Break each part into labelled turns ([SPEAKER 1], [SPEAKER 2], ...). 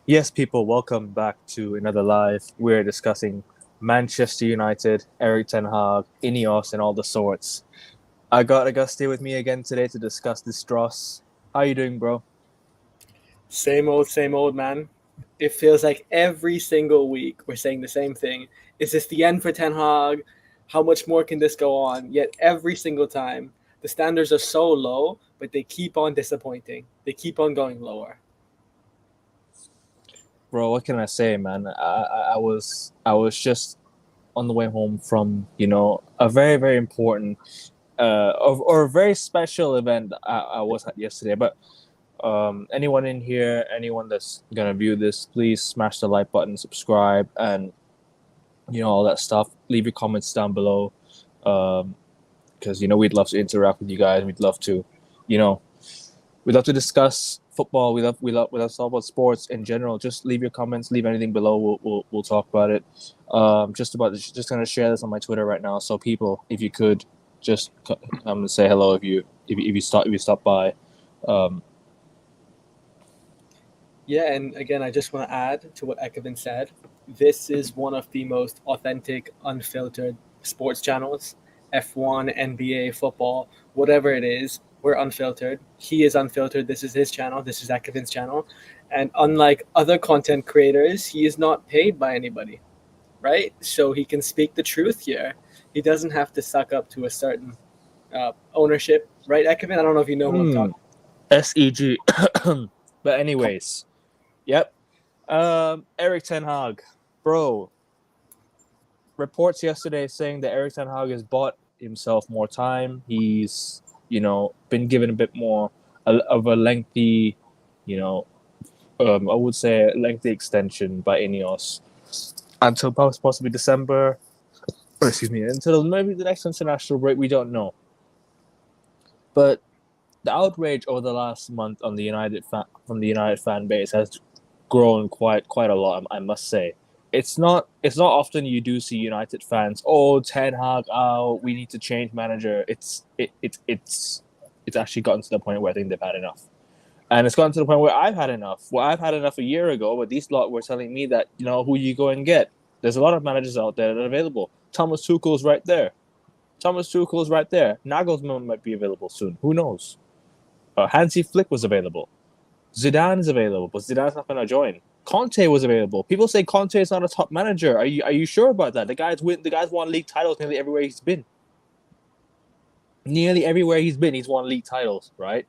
[SPEAKER 1] Yes, people, welcome back to another live. We're discussing Manchester United, Erik Ten Hag, INEOS, and all the sorts. I got stay with me again today to discuss this dross. How you doing, bro?
[SPEAKER 2] Same old, man. It feels like every single week we're saying the same thing. Is this the end for Ten Hag? How much more can this go on? Yet every single time, the standards are so low, but they keep on disappointing. They keep on going lower.
[SPEAKER 1] Bro, what can I say, man? I was just on the way home from a very important or a very special event I was at yesterday. But anyone in here, anyone that's gonna view this, please smash the like button, subscribe, and all that stuff. Leave your comments down below, because we'd love to interact with you guys. We'd love to, you know, we'd love to discuss football. We love to talk about sports in general. Just leave your comments. Leave anything below. We'll talk about it. Just gonna share this on my Twitter right now. So people, if you could just come and say hello if you stop by. Um,
[SPEAKER 2] Yeah, and again, I just want to add to what Ekevin said. This is one of the most authentic, unfiltered sports channels. F1, NBA, football, whatever it is, we're unfiltered. He is unfiltered. This is his channel. This is Ekevin's channel. And unlike other content creators, he is not paid by anybody, right? So he can speak the truth here. He doesn't have to suck up to a certain ownership, right, Ekevin? I don't know if you know who I'm talking.
[SPEAKER 1] SEG. But anyways, yep. Erik Ten Hag, bro. Reports yesterday saying that Erik Ten Hag has bought himself more time. He's been given a bit more of a lengthy, I would say lengthy extension by INEOS until possibly December. Or excuse me, until maybe the next international break. We don't know. But the outrage over the last month on from the United fan base has grown quite a lot. I must say, it's not often you do see United fans. Oh, Ten Hag out. We need to change manager. It's actually gotten to the point where I think they've had enough, and it's gotten to the point where I've had enough. Well, I've had enough a year ago, but these lot were telling me that who you go and get. There's a lot of managers out there that are available. Thomas Tuchel's right there. Nagelsmann might be available soon. Who knows? Hansi Flick was available. Zidane is available, but Zidane's not going to join. Conte was available. People say Conte is not a top manager. Are you sure about that? The guy's won league titles nearly everywhere he's been. Nearly everywhere he's been, he's won league titles. Right?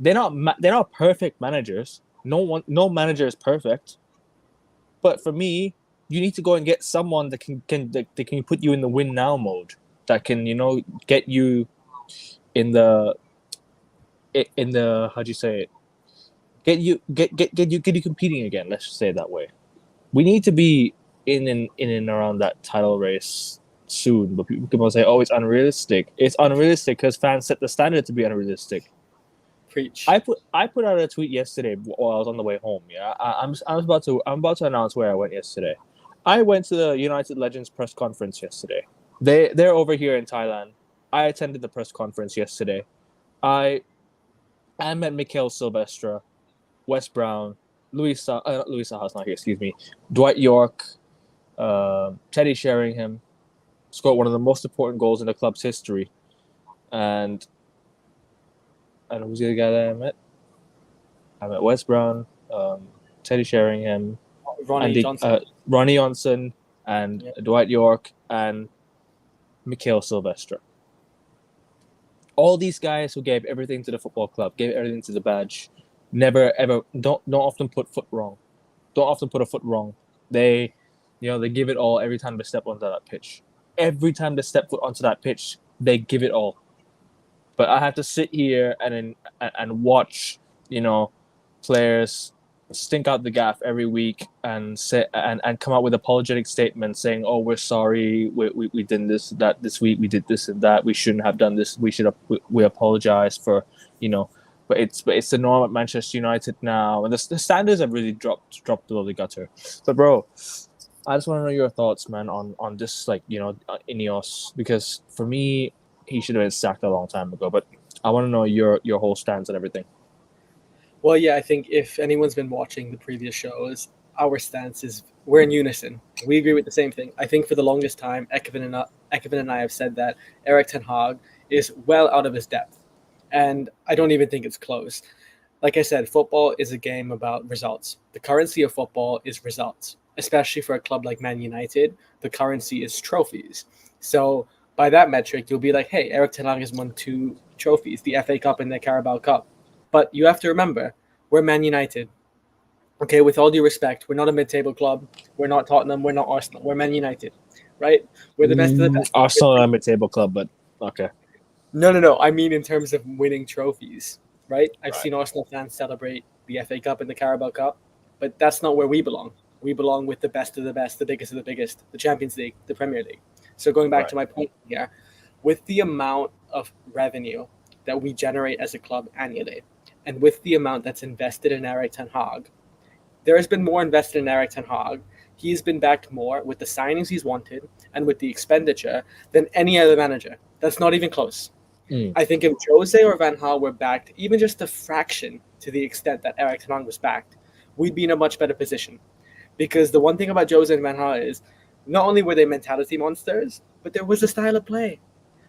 [SPEAKER 1] They're not perfect managers. No manager is perfect. But for me, you need to go and get someone that can put you in the win now mode. That can get you in the how do you say it? Get you competing again. Let's just say it that way. We need to be in and around that title race soon. But people say, "Oh, it's unrealistic." It's unrealistic because fans set the standard to be unrealistic.
[SPEAKER 2] Preach.
[SPEAKER 1] I put out a tweet yesterday while I was on the way home. Yeah, I'm about to announce where I went yesterday. I went to the United Legends press conference yesterday. They're over here in Thailand. I attended the press conference yesterday. I I met Mikhail Silvestre, Wes Brown, Louis Saha's not here. Excuse me. Dwight York, Teddy Sheringham scored one of the most important goals in the club's history, and I don't know who's the other guy that I met. I met Wes Brown, Teddy Sheringham,
[SPEAKER 2] Ronnie
[SPEAKER 1] Andy,
[SPEAKER 2] Johnson.
[SPEAKER 1] Ronnie Johnson, and
[SPEAKER 2] Yeah.
[SPEAKER 1] Dwight York, and Mikhail Silvestre. All these guys who gave everything to the football club, gave everything to the badge, never ever don't often put foot wrong. Don't often put a foot wrong. They give it all every time they step onto that pitch. Every time they step foot onto that pitch, they give it all. But I have to sit here and watch, players stink out the gaff every week and say and come out with apologetic statements saying, "Oh, we're sorry, we did this week, we did this and that, we shouldn't have done this, we apologize for," you know. But it's the norm at Manchester United now, and the standards have really dropped below the gutter. But bro, I just want to know your thoughts, man, on this, Ineos, because for me, he should have been sacked a long time ago. But I want to know your whole stance on everything.
[SPEAKER 2] Well, yeah, I think if anyone's been watching the previous shows, our stance is we're in unison. We agree with the same thing. I think for the longest time, Ekevin and I have said that Erik Ten Hag is well out of his depth. And I don't even think it's close. Like I said, football is a game about results. The currency of football is results, especially for a club like Man United. The currency is trophies. So by that metric, you'll be like, hey, Erik Ten Hag has won 2 trophies, the FA Cup and the Carabao Cup. But you have to remember, we're Man United. Okay, with all due respect, we're not a mid-table club. We're not Tottenham. We're not Arsenal. We're Man United, right? We're the best of the best.
[SPEAKER 1] Arsenal are a mid-table club, but okay.
[SPEAKER 2] No. I mean, in terms of winning trophies, right? I've
[SPEAKER 1] Right.
[SPEAKER 2] seen Arsenal fans celebrate the FA Cup and the Carabao Cup, but that's not where we belong. We belong with the best of the best, the biggest of the biggest, the Champions League, the Premier League. So going back
[SPEAKER 1] Right.
[SPEAKER 2] to my point here, with the amount of revenue that we generate as a club annually, and with the amount that's invested in Erik Ten Hag, there has been more invested in Erik Ten Hag. He's been backed more with the signings he's wanted and with the expenditure than any other manager. That's not even close.
[SPEAKER 1] Mm.
[SPEAKER 2] I think if Jose or Van Gaal were backed, even just a fraction to the extent that Erik Ten Hag was backed, we'd be in a much better position. Because the one thing about Jose and Van Gaal is not only were they mentality monsters, but there was a style of play.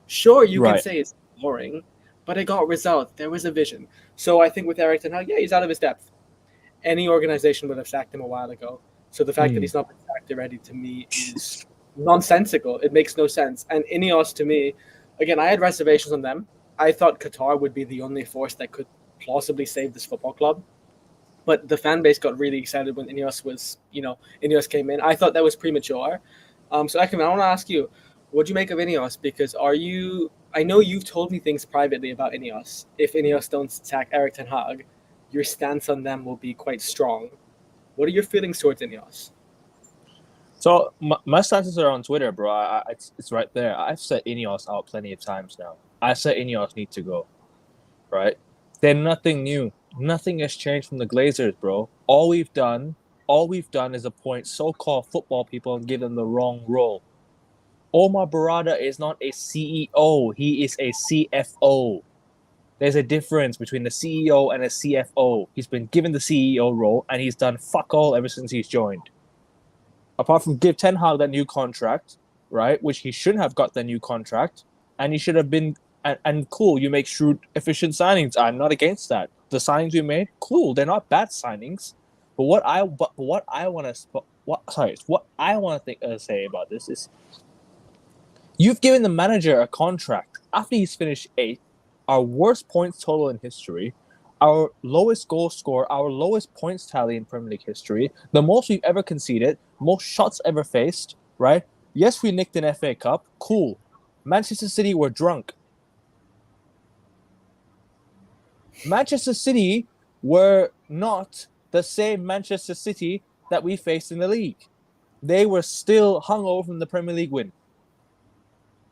[SPEAKER 2] Sure, you can
[SPEAKER 1] Right.
[SPEAKER 2] say it's boring, but it got results. There was a vision. So I think with Erik Ten Hag, yeah, he's out of his depth. Any organization would have sacked him a while ago. So the fact that he's not been sacked already to me is nonsensical. It makes no sense. And INEOS to me, again, I had reservations on them. I thought Qatar would be the only force that could plausibly save this football club. But the fan base got really excited when INEOS came in. I thought that was premature. So Ekman, I want to ask you, what do you make of INEOS? Because I know you've told me things privately about INEOS. If INEOS don't sack Erik Ten Hag, your stance on them will be quite strong. What are your feelings towards INEOS?
[SPEAKER 1] So my stances are on Twitter, bro. It's right there. I've said INEOS out plenty of times now. I said INEOS need to go, right? They're nothing new. Nothing has changed from the Glazers, bro. All we've done is appoint so-called football people and give them the wrong role. Omar Barada is not a CEO. He is a CFO. There's a difference between a CEO and a CFO. He's been given the CEO role and he's done fuck all ever since he's joined. Apart from give Ten Hag that new contract, right? Which he shouldn't have got the new contract, and he should have been. And cool, you make shrewd, efficient signings. I'm not against that. The signings you made, cool. They're not bad signings. But what I want to say about this is, you've given the manager a contract after he's finished eighth, our worst points total in history, our lowest goal score, our lowest points tally in Premier League history, the most we've ever conceded, most shots ever faced, right? Yes, we nicked an FA Cup. Cool. Manchester City were drunk. Manchester City were not the same Manchester City that we faced in the league. They were still hungover from the Premier League win.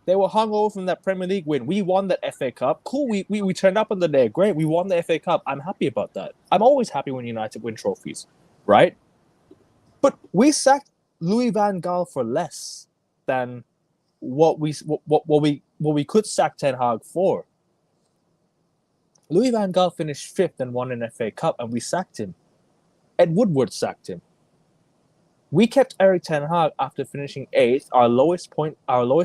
[SPEAKER 1] They were hungover from that Premier League win. We won that FA Cup. Cool, we turned up on the day. Great, we won the FA Cup. I'm happy about that. I'm always happy when United win trophies, right? But we sacked Louis van Gaal for less than what we could sack Ten Hag for. Louis van Gaal finished fifth and won an FA Cup, and we sacked him. Ed Woodward sacked him. We kept Erik Ten Hag after finishing eighth, our lowest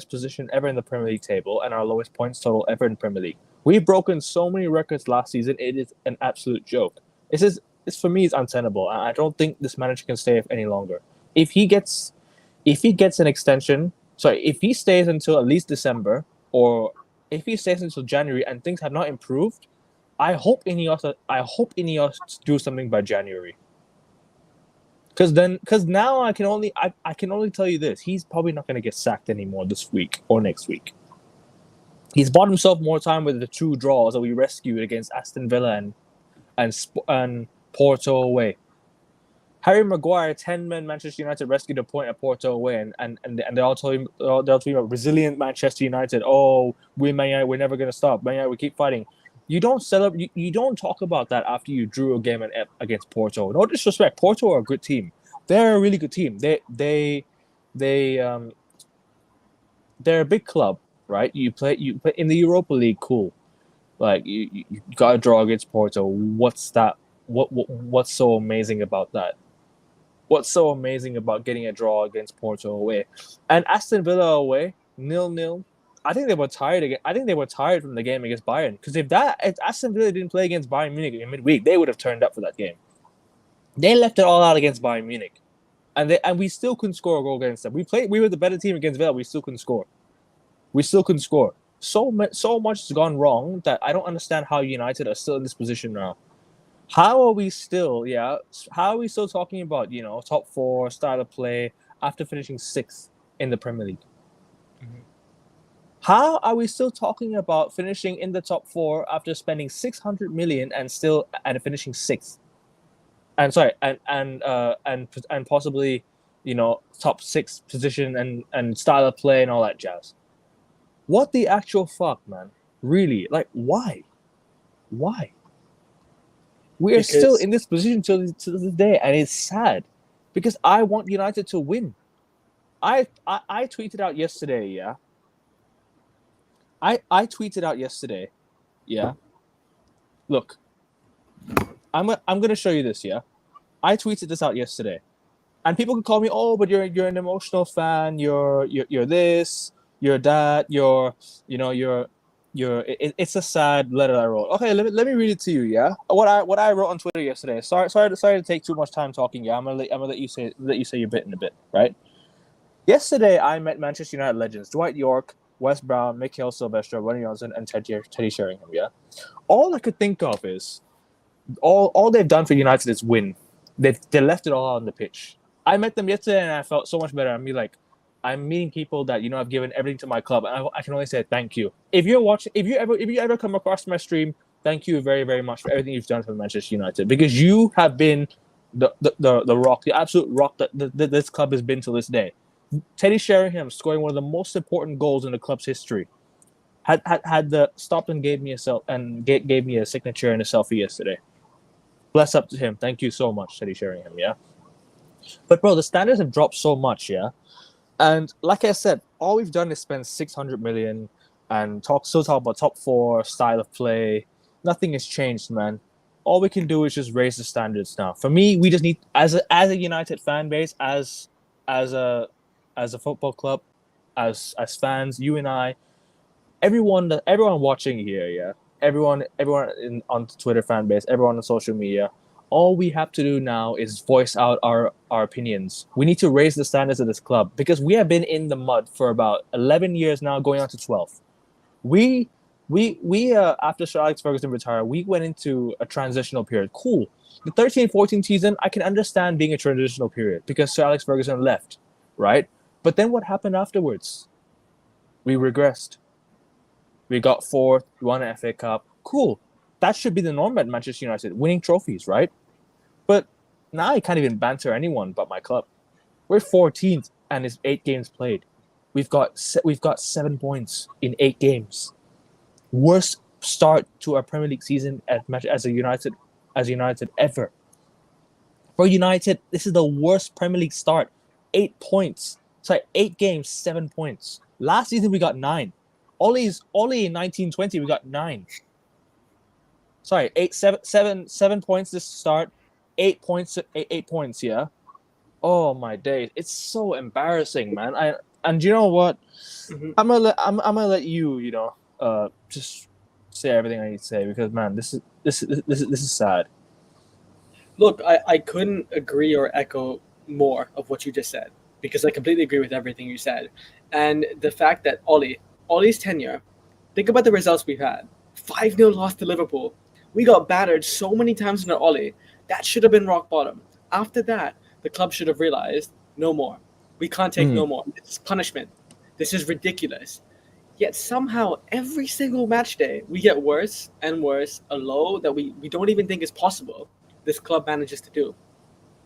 [SPEAKER 1] position ever in the Premier League table, and our lowest points total ever in Premier League. We've broken so many records last season; it is an absolute joke. This for me is untenable. I don't think this manager can stay any longer. If he gets an extension, if he stays until at least December, or if he stays until January and things have not improved, I hope INEOS do something by January. Because now I can only tell you this: he's probably not going to get sacked anymore this week or next week. He's bought himself more time with the 2 draws that we rescued against Aston Villa and Porto away. Harry Maguire, 10-man Manchester United rescued a point at Porto away, and they're all talking about resilient Manchester United. Oh, Man United, we're never going to stop. Man United, we keep fighting. You don't you don't talk about that after you drew a game against Porto. No disrespect, Porto are a good team. They're a really good team. They're a big club, right? You play in the Europa League, cool. Like you got to draw against Porto. What's that? what's so amazing about that? What's so amazing about getting a draw against Porto away, and Aston Villa away 0-0? I think they were tired again. I think they were tired from the game against Bayern, because if Aston Villa didn't play against Bayern Munich in midweek, they would have turned up for that game. They left it all out against Bayern Munich, and we still couldn't score a goal against them. We were the better team against Villa. We still couldn't score. So much has gone wrong that I don't understand how United are still in this position now. How are we still talking about, top 4 style of play after finishing 6th in the Premier League?
[SPEAKER 2] Mhm.
[SPEAKER 1] How are we still talking about finishing in the top 4 after spending 600 million and finishing 6th? And sorry, and possibly, top 6 position and style of play and all that jazz. What the actual fuck, man? Really? Like, why? Why? We are still in this position to this day, and it's sad because I want United to win. I tweeted out yesterday, yeah. I tweeted out yesterday, yeah. Look, I'm gonna show you this, yeah. I tweeted this out yesterday, and people could call me, oh, but you're an emotional fan. You're this, you're that, it's a sad letter I wrote. Okay, let me read it to you. Yeah, what I wrote on Twitter yesterday. Sorry to take too much time talking. Yeah, I'm gonna let you say your bit in a bit. Right. Yesterday, I met Manchester United legends Dwight York, Wes Brown, Mikhail Silvestre, Ronnie Johnson, and Teddy Sheringham. Yeah, all I could think of is all they've done for United is win. They left it all on the pitch. I met them yesterday, and I felt so much better. I'm meeting people that I've given everything to my club, and I can only say thank you. If you ever come across my stream, thank you very, very much for everything you've done for Manchester United, because you have been the rock, the absolute rock that this club has been to this day. Teddy Sheringham scoring one of the most important goals in the club's history had stopped and gave me a signature and a selfie yesterday. Bless up to him. Thank you so much, Teddy Sheringham. Yeah, but bro, the standards have dropped so much. Yeah. And like I said, all we've done is spend 600 million and talk about top 4 style of play. Nothing has changed, man. All we can do is just raise the standards now. For me, we just need, as a United fan base, as a football club, as fans, you and I, everyone watching here, yeah, everyone on the Twitter fan base, everyone on social media. All we have to do now is voice out our opinions. We need to raise the standards of this club, because we have been in the mud for about 11 years now, going on to 12. We after Sir Alex Ferguson retired, we went into a transitional period. Cool. The 13-14 season, I can understand being a transitional period because Sir Alex Ferguson left, right? But then what happened afterwards? We regressed. We got 4th, won an FA Cup. Cool. That should be the norm at Manchester United, winning trophies, right? But now I can't even banter anyone but my club. We're 14th and it's 8 games played. We've got 7 points in 8 games. Worst start to our Premier League season as a United ever. For United, this is the worst Premier League start. 8 points. Sorry, 8 games, 7 points. Last season we got 9. Only in 1920 we got 9. Sorry, 7 points this start, 8 points, 8 points. Yeah. Oh my days, it's so embarrassing, man. And you know what? Mm-hmm. I'm gonna let you, just say everything I need to say, because man, this is sad.
[SPEAKER 2] Look, I couldn't agree or echo more of what you just said, because I completely agree with everything you said, and the fact that Ollie's tenure. Think about the results we've had. 5-0 loss to Liverpool. We got battered so many times under Ollie. That should have been rock bottom. After that, the club should have realized, no more. We can't take no more. This is punishment. This is ridiculous. Yet somehow, every single match day, we get worse and worse, a low that we don't even think is possible. This club manages to do.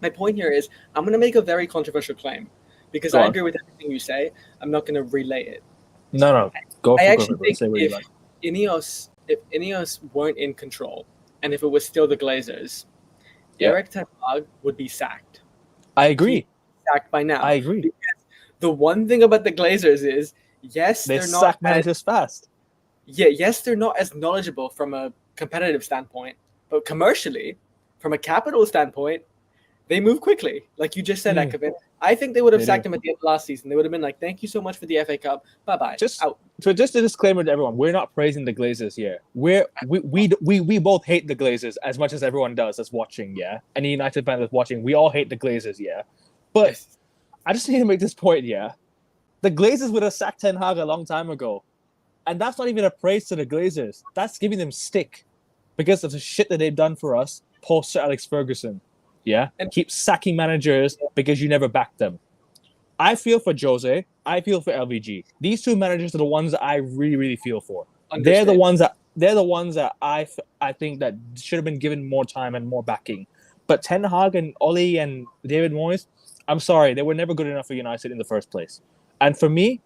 [SPEAKER 2] My point here is, I'm going to make a very controversial claim, because I agree with everything you say. I'm not going to relay it.
[SPEAKER 1] No. Go for it.
[SPEAKER 2] I actually think if INEOS weren't in control, and if it was still the Glazers, Erik Ten Hag would be sacked.
[SPEAKER 1] I agree.
[SPEAKER 2] He'd be sacked by now.
[SPEAKER 1] I agree.
[SPEAKER 2] Because the one thing about the Glazers is, yes,
[SPEAKER 1] they
[SPEAKER 2] they're not
[SPEAKER 1] sack managers fast.
[SPEAKER 2] Yeah, yes, they're not as knowledgeable from a competitive standpoint, but commercially, from a capital standpoint, they move quickly. Like you just said,
[SPEAKER 1] Mm.
[SPEAKER 2] Ekavin. I think they would have
[SPEAKER 1] They
[SPEAKER 2] sacked
[SPEAKER 1] do.
[SPEAKER 2] him at the end of last season. They would have been like, thank you so much for the FA Cup. Bye-bye.
[SPEAKER 1] Just
[SPEAKER 2] Out.
[SPEAKER 1] so just a disclaimer to everyone: we're not praising the Glazers here. We both hate the Glazers as much as everyone does that's watching. Yeah, any United fan that's watching, we all hate the Glazers. Yeah, but
[SPEAKER 2] Yes.
[SPEAKER 1] I just need to make this point. Yeah, the Glazers would have sacked Ten Hag a long time ago, and that's not even a praise to the Glazers. That's giving them stick because of the shit that they've done for us post Sir Alex Ferguson. Yeah,
[SPEAKER 2] And-
[SPEAKER 1] keep sacking managers because you never backed them. I feel for Jose. I feel for LVG. These two managers are the ones that I really, really feel for. They're the ones that I think that should have been given more time and more backing. But Ten Hag and Ole and David Moyes, I'm sorry, they were never good enough for United in the first place. And for me,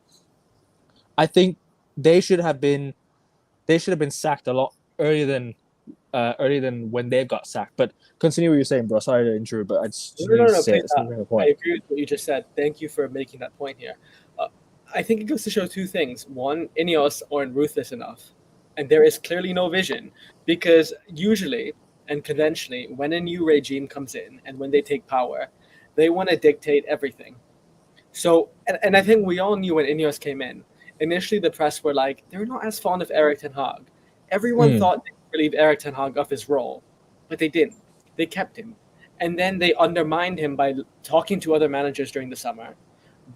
[SPEAKER 1] I think they should have been sacked a lot earlier than when they got sacked. But continue what you're saying, bro. Sorry to intrude, but I just need to say it.
[SPEAKER 2] I agree with what you just said. Thank you for making that point here. I think it goes to show two things. One, INEOS aren't ruthless enough, and there is clearly no vision, because usually and conventionally, when a new regime comes in and when they take power, they want to dictate everything. So, and I think we all knew when INEOS came in. Initially, the press were like, they're not as fond of Erik Ten Hag. Everyone thought they could relieve Erik Ten Hag of his role, but they didn't. They kept him. And then they undermined him by talking to other managers during the summer,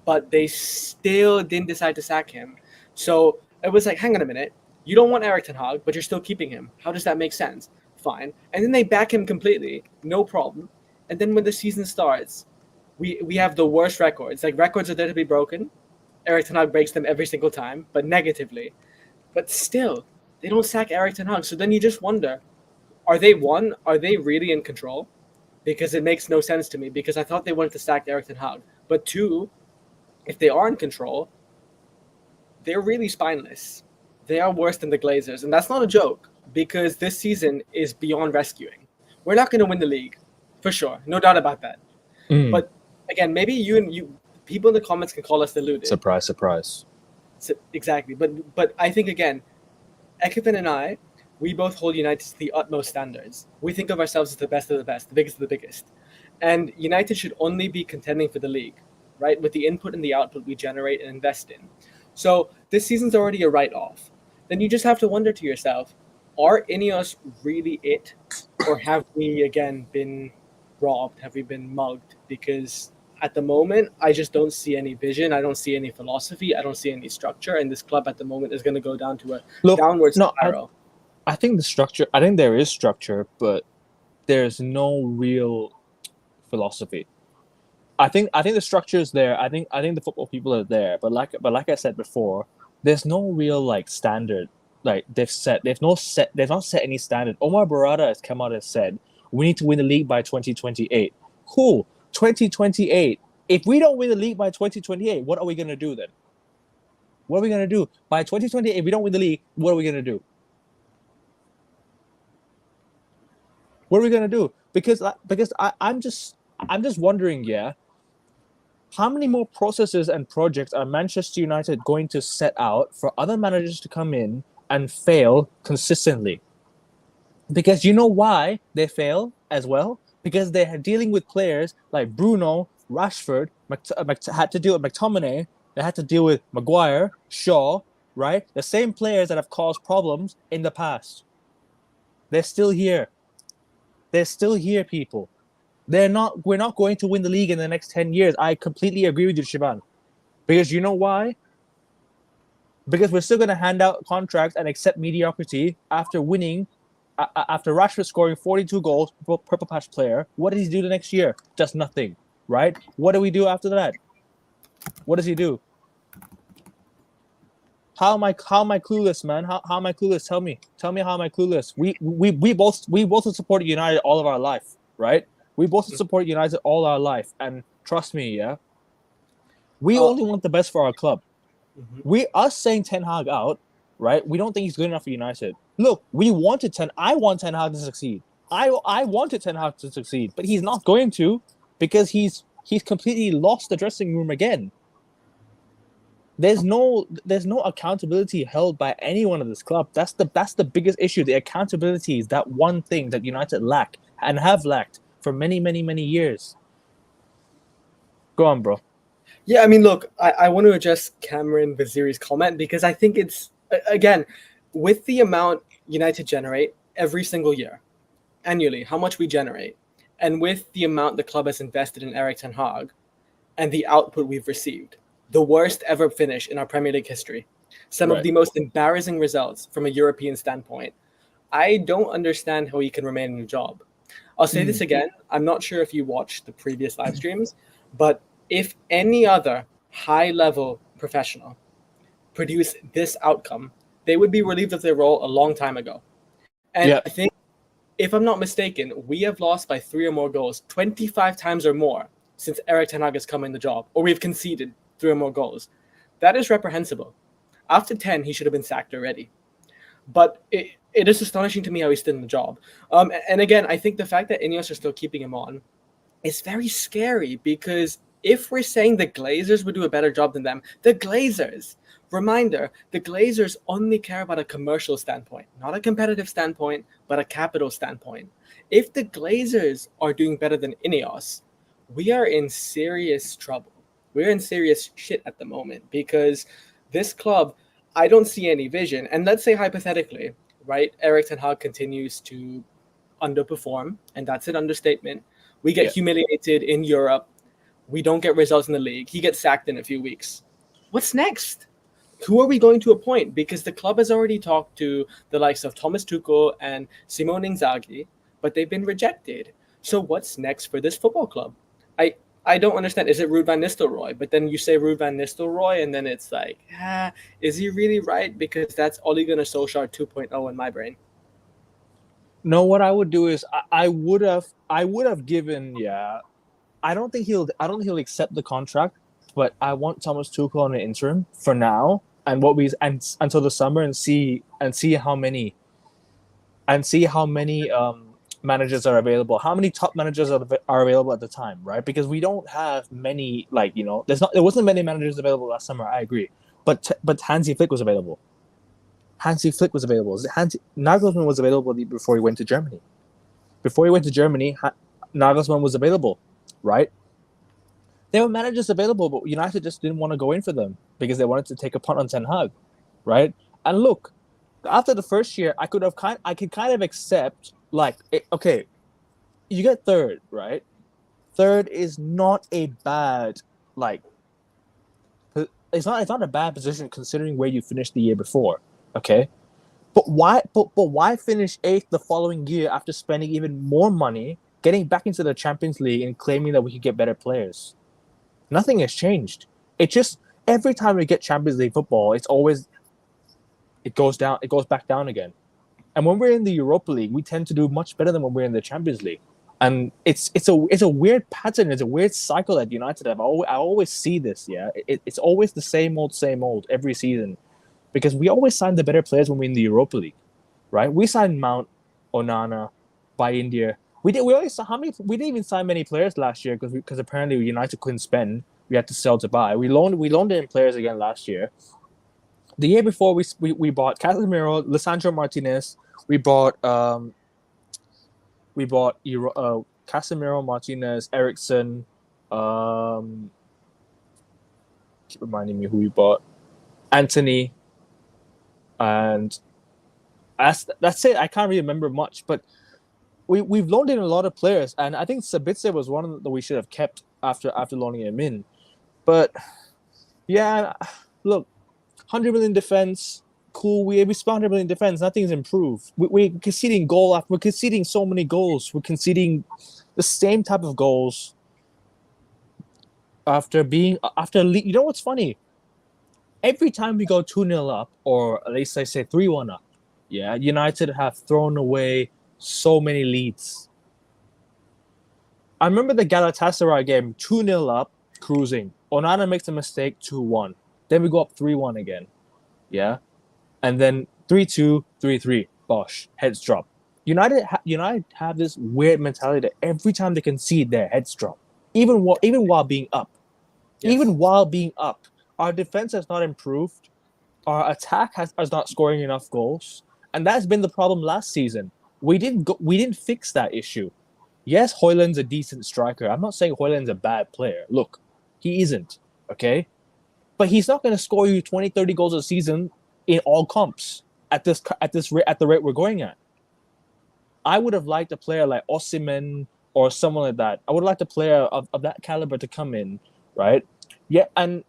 [SPEAKER 2] but they still didn't decide to sack him. So it was like, hang on a minute. You don't want Erik Ten Hag, but you're still keeping him. How does that make sense? Fine. And then they back him completely. No problem. And then when the season starts, we have the worst records. Like, records are there to be broken. Erik Ten Hag breaks them every single time, but negatively. But still, they don't sack Erik Ten Hag. So then you just wonder, are they really in control? Because it makes no sense to me, because I thought they wanted to sack Erik Ten Hag. But two, if they are in control, they're really spineless. They are worse than the Glazers. And that's not a joke, because this season is beyond rescuing. We're not going to win the league, for sure. No doubt about that. But again, maybe you people in the comments can call us deluded.
[SPEAKER 1] Surprise, surprise.
[SPEAKER 2] So, exactly. But I think, again, Ekifin and I, we both hold United to the utmost standards. We think of ourselves as the best of the best, the biggest of the biggest. And United should only be contending for the league, right? With the input and the output we generate and invest in. So this season's already a write-off. Then you just have to wonder to yourself, are INEOS really it? Or have we, again, been robbed? Have we been mugged? Because at the moment, I just don't see any vision. I don't see any philosophy. I don't see any structure. And this club at the moment is going to go down to a downward spiral.
[SPEAKER 1] I think there is structure, but there's no real philosophy. I think the structure is there. I think the football people are there, but like I said before, there's no real like standard. Like they've not set any standard. Omar Barada has come out and said we need to win the league by 2028. Cool, 2028. If we don't win the league by 2028, what are we gonna do then? What are we gonna do by 2028? If we don't win the league, what are we gonna do? What are we gonna do? Because I'm just wondering, yeah, how many more processes and projects are Manchester United going to set out for other managers to come in and fail consistently? Because you know why they fail as well? Because they're dealing with players like Bruno, Rashford, had to deal with McTominay, they had to deal with Maguire, Shaw, right? The same players that have caused problems in the past. They're still here. They're still here, people. We're not going to win the league in the next 10 years. I completely agree with you, Shivan. Because you know why? Because we're still going to hand out contracts and accept mediocrity after winning, after Rashford scoring 42 goals, purple patch player. What does he do the next year? Just nothing, right? What do we do after that? What does he do? How am I clueless, man? How am I clueless? Tell me how am I clueless? We both have supported United all of our life, right? We both support United all our life, and trust me, yeah, we only want the best for our club. Us saying Ten Hag out, right? We don't think he's good enough for United. Look, I want Ten Hag to succeed. I wanted Ten Hag to succeed, but he's not going to, because he's completely lost the dressing room again. There's no accountability held by anyone of this club. That's the biggest issue. The accountability is that one thing that United lack. and have lacked for many, many, many years. Go on, bro.
[SPEAKER 2] Yeah, I mean, look, I want to address Cameron Vaziri's comment because I think it's, again, with the amount United generate every single year, annually, how much we generate, and with the amount the club has invested in Erik Ten Hag and the output we've received, the worst ever finish in our Premier League history, some of
[SPEAKER 1] Right.
[SPEAKER 2] the most embarrassing results from a European standpoint, I don't understand how he can remain in a job. I'll say this again. I'm not sure if you watched the previous live streams, but if any other high level professional produced this outcome, they would be relieved of their role a long time ago. And
[SPEAKER 1] Yeah.
[SPEAKER 2] I think, if I'm not mistaken, we have lost by 3 or more goals 25 times or more since Erik Ten Hag has come in the job, or we've conceded 3 or more goals. That is reprehensible. After 10, he should have been sacked already. But it is astonishing to me how he's still in the job. And again, I think the fact that INEOS are still keeping him on is very scary because if we're saying the Glazers would do a better job than them, the Glazers, reminder, the Glazers only care about a commercial standpoint, not a competitive standpoint, but a capital standpoint. If the Glazers are doing better than INEOS, we are in serious trouble. We're in serious shit at the moment because this club, I don't see any vision. And let's say hypothetically, right, Erik Ten Hag continues to underperform, and that's an understatement. We get
[SPEAKER 1] Yeah.
[SPEAKER 2] humiliated in Europe. We don't get results in the league. He gets sacked in a few weeks. What's next? Who are we going to appoint? Because the club has already talked to the likes of Thomas Tuchel and Simone Inzaghi, but they've been rejected. So what's next for this football club? I don't understand. Is it Ruud van Nistelrooy? But then you say Ruud van Nistelrooy, and then it's like, is he really right? Because that's Ole Gunnar Solskjaer 2.0 in my brain.
[SPEAKER 1] No, what I would do is I would have given, yeah. I don't think he'll accept the contract, but I want Thomas Tuchel on an interim for now and until the summer and see how many managers are available. How many top managers are available at the time, right? Because we don't have many, there wasn't many managers available last summer. I agree, but Hansi Flick was available. Nagelsmann was available before he went to Germany. Nagelsmann was available, right? There were managers available, but United just didn't want to go in for them because they wanted to take a punt on Ten Hag, right? And look, after the first year, I could kind of accept, okay, you get third, right? Third is not a bad, it's not a bad position considering where you finished the year before, okay? But why finish eighth the following year after spending even more money, getting back into the Champions League and claiming that we could get better players? Nothing has changed. It just every time we get Champions League football, it goes back down again. And when we're in the Europa League, we tend to do much better than when we're in the Champions League. And it's a weird pattern. It's a weird cycle at United. I always see this. Yeah, it's always the same old every season, because we always sign the better players when we're in the Europa League, right? We signed Mount, Onana, by India. We didn't even sign many players last year because apparently United couldn't spend. We had to sell to buy. We loaned in players again last year. The year before we bought Casemiro, Lisandro Martinez. We bought Casemiro, Martinez, Eriksson. Keep reminding me who we bought. Anthony. And that's it. I can't really remember much, but we've loaned in a lot of players, and I think Sabitzer was one that we should have kept after loaning him in. But yeah, look, 100 million defense, cool. We spent 100 million defense. Nothing's improved. We're conceding goal after. We're conceding so many goals. We're conceding the same type of goals after. You know what's funny? Every time we go 2-0 up, or at least I say 3-1 up, yeah, United have thrown away so many leads. I remember the Galatasaray game, 2-0 up, cruising. Onana makes a mistake, 2-1. Then we go up 3-1 again. Yeah? And then 3-2, 3-3. Bosh. Heads drop. United have this weird mentality that every time they concede, their heads drop. Even while being up. Yes. Even while being up. Our defense has not improved. Our attack is not scoring enough goals. And that's been the problem last season. We didn't fix that issue. Yes, Højlund's a decent striker. I'm not saying Højlund's a bad player. Look, he isn't, okay? But he's not going to score you 20, 30 goals a season in all comps at the rate we're going at. I would have liked a player like Osimhen or someone like that. I would like a player of that caliber to come in, right? Yeah, and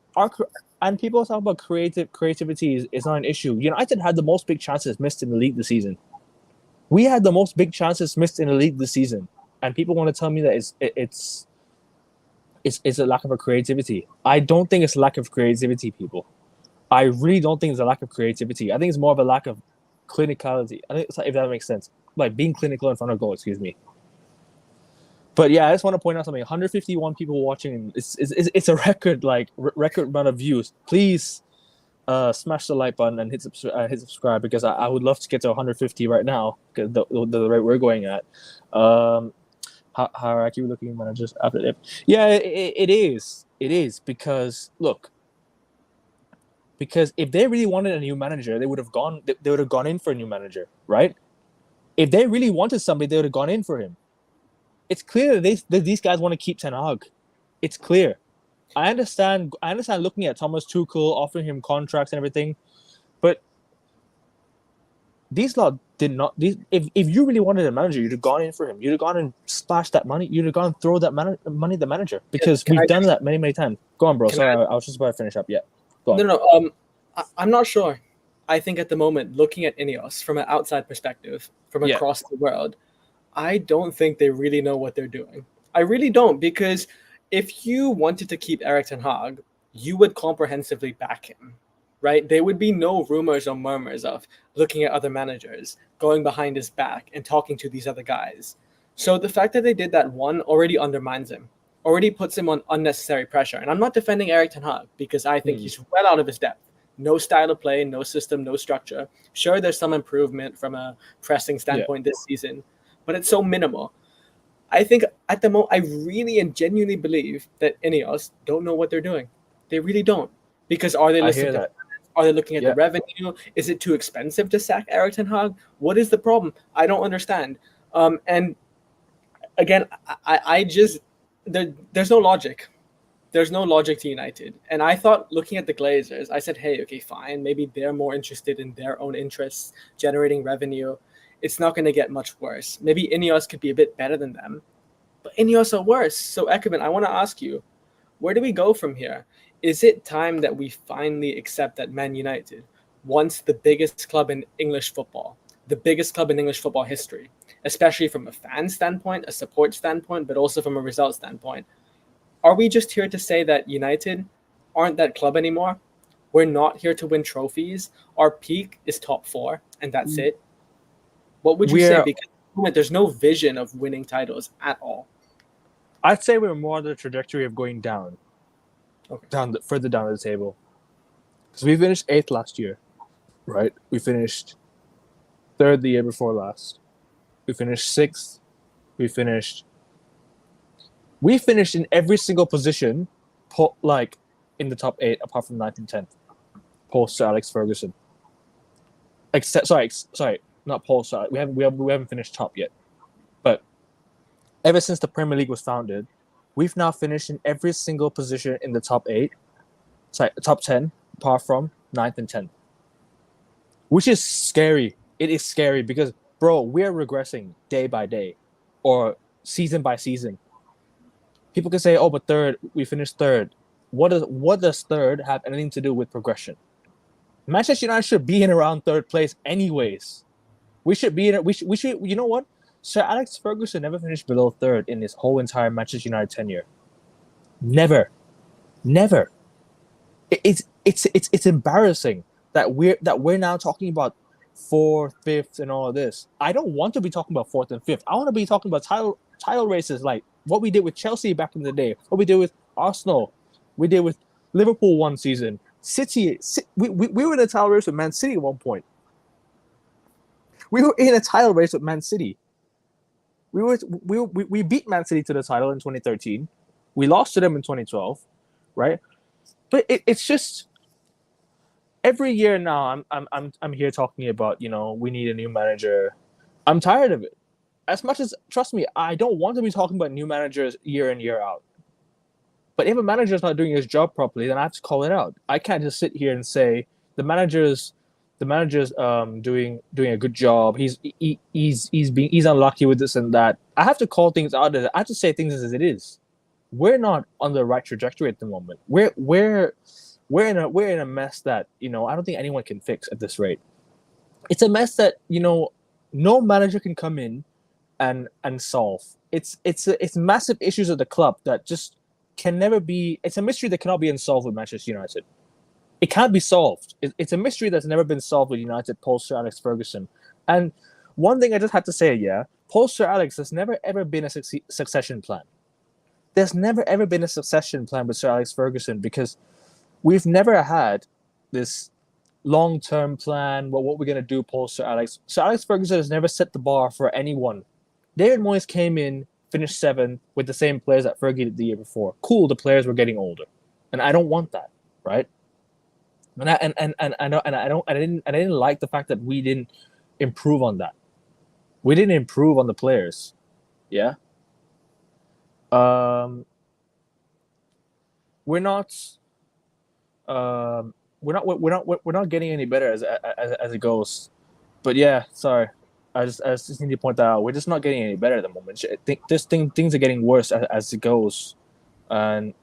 [SPEAKER 1] people talk about creativity is not an issue. United had the most big chances missed in the league this season. We had the most big chances missed in the league this season, and people want to tell me that it's a lack of a creativity. I don't think it's a lack of creativity, people. I really don't think it's a lack of creativity. I think it's more of a lack of clinicality. I think if that makes sense, like being clinical in front of goal. Excuse me. But yeah, I just want to point out something. 151 people watching. It's a record record amount of views. Please smash the like button and hit subscribe because I would love to get to 150 right now because the rate we're going at. Hierarchy looking managers after it. Yeah, it is because look. Because if they really wanted a new manager, they would have gone in for a new manager, right? If they really wanted somebody, they would have gone in for him. It's clear that these guys want to keep Ten Hag. It's clear. I understand looking at Thomas Tuchel, offering him contracts and everything, but these lot did not. If you really wanted a manager, you'd have gone in for him. You'd have gone and splashed that money. You'd have gone and throw that money at the manager because we've done that many times. Go on, bro. Sorry, I was just about to finish up. Yeah.
[SPEAKER 2] No. I'm not sure. I think at the moment, looking at INEOS from an outside perspective, from across the world, I don't think they really know what they're doing. I really don't, because if you wanted to keep Erik Ten Hag, you would comprehensively back him, right? There would be no rumors or murmurs of looking at other managers, going behind his back and talking to these other guys. So the fact that they did that, one, already undermines him, already puts him on unnecessary pressure. And I'm not defending Erik Ten Hag because I think he's well out of his depth. No style of play, no system, no structure. Sure, there's some improvement from a pressing standpoint this season, but it's so minimal. I think at the moment, I really and genuinely believe that INEOS don't know what they're doing. They really don't. Because are they listening to are they looking at the revenue? Is it too expensive to sack Erik Ten Hag? What is the problem? I don't understand. And again, I just there's no logic. There's no logic to United. And I thought, looking at the Glazers, I said, hey, okay, fine. Maybe they're more interested in their own interests, generating revenue. It's not going to get much worse. Maybe INEOS could be a bit better than them. But INEOS are worse. So, Ekman, I want to ask you, where do we go from here? Is it time that we finally accept that Man United, once the biggest club in English football, the biggest club in English football history, especially from a fan standpoint, a support standpoint, but also from a result standpoint, are we just here to say that United aren't that club anymore? We're not here to win trophies. Our peak is top 4, and that's it. What would you say? Because at the moment, there's no vision of winning titles at all.
[SPEAKER 1] I'd say we're more on the trajectory of going down, further down the table. Because we finished 8th last year, right? We finished 3rd the year before last. We finished 6th. We finished in every single position, in the top 8, apart from 9th and 10th, post Sir Alex Ferguson. Sorry, not post. We haven't finished top yet, but ever since the Premier League was founded, we've now finished in every single position in the top 8, top 10, apart from 9th and 10th, which is scary. It is scary because, bro, we're regressing day by day, or season by season. People can say, "Oh, but we finished 3rd." What does 3rd have anything to do with progression? Manchester United should be in around 3rd place, anyways. We should be in it. We should. You know what? Sir Alex Ferguson never finished below 3rd in his whole entire Manchester United tenure. Never. It's embarrassing that we're now talking about 4th, 5th, and all of this. I don't want to be talking about 4th and 5th. I want to be talking about title races, like what we did with Chelsea back in the day, what we did with Arsenal, we did with Liverpool one season. City, we were in a title race with Man City at one point. We were in a title race with Man City. We beat Man City to the title in 2013. We lost to them in 2012, right? But it's just every year now. I'm here talking about we need a new manager. I'm tired of it. as much as, trust me, I don't want to be talking about new managers year in, year out. But if a manager is not doing his job properly, then I have to call it out. I can't just sit here and say the manager's doing a good job. He's unlucky with this and that. I have to call things out. I have to say things as it is. We're not on the right trajectory at the moment. We're in a mess that, I don't think anyone can fix at this rate. It's a mess that, no manager can come in and solve. It's massive issues at the club that just can never be. It's a mystery that cannot be unsolved with Manchester United. It can't be solved. It's a mystery that's never been solved with United post Sir Alex Ferguson. And one thing I just had to say, post Sir Alex, there's never ever been a succession plan. There's never ever been a succession plan with Sir Alex Ferguson because we've never had this long-term plan. What we're gonna do post Sir Alex. Sir Alex Ferguson has never set the bar for anyone. David Moyes came in, finished 7th with the same players that Fergie did the year before. Cool, the players were getting older, and I don't want that, right? And I didn't like the fact that we didn't improve on that. We didn't improve on the players, yeah. We're not getting any better as it goes. But yeah, sorry. I just need to point that out. We're just not getting any better at the moment. I think things are getting worse as it goes, and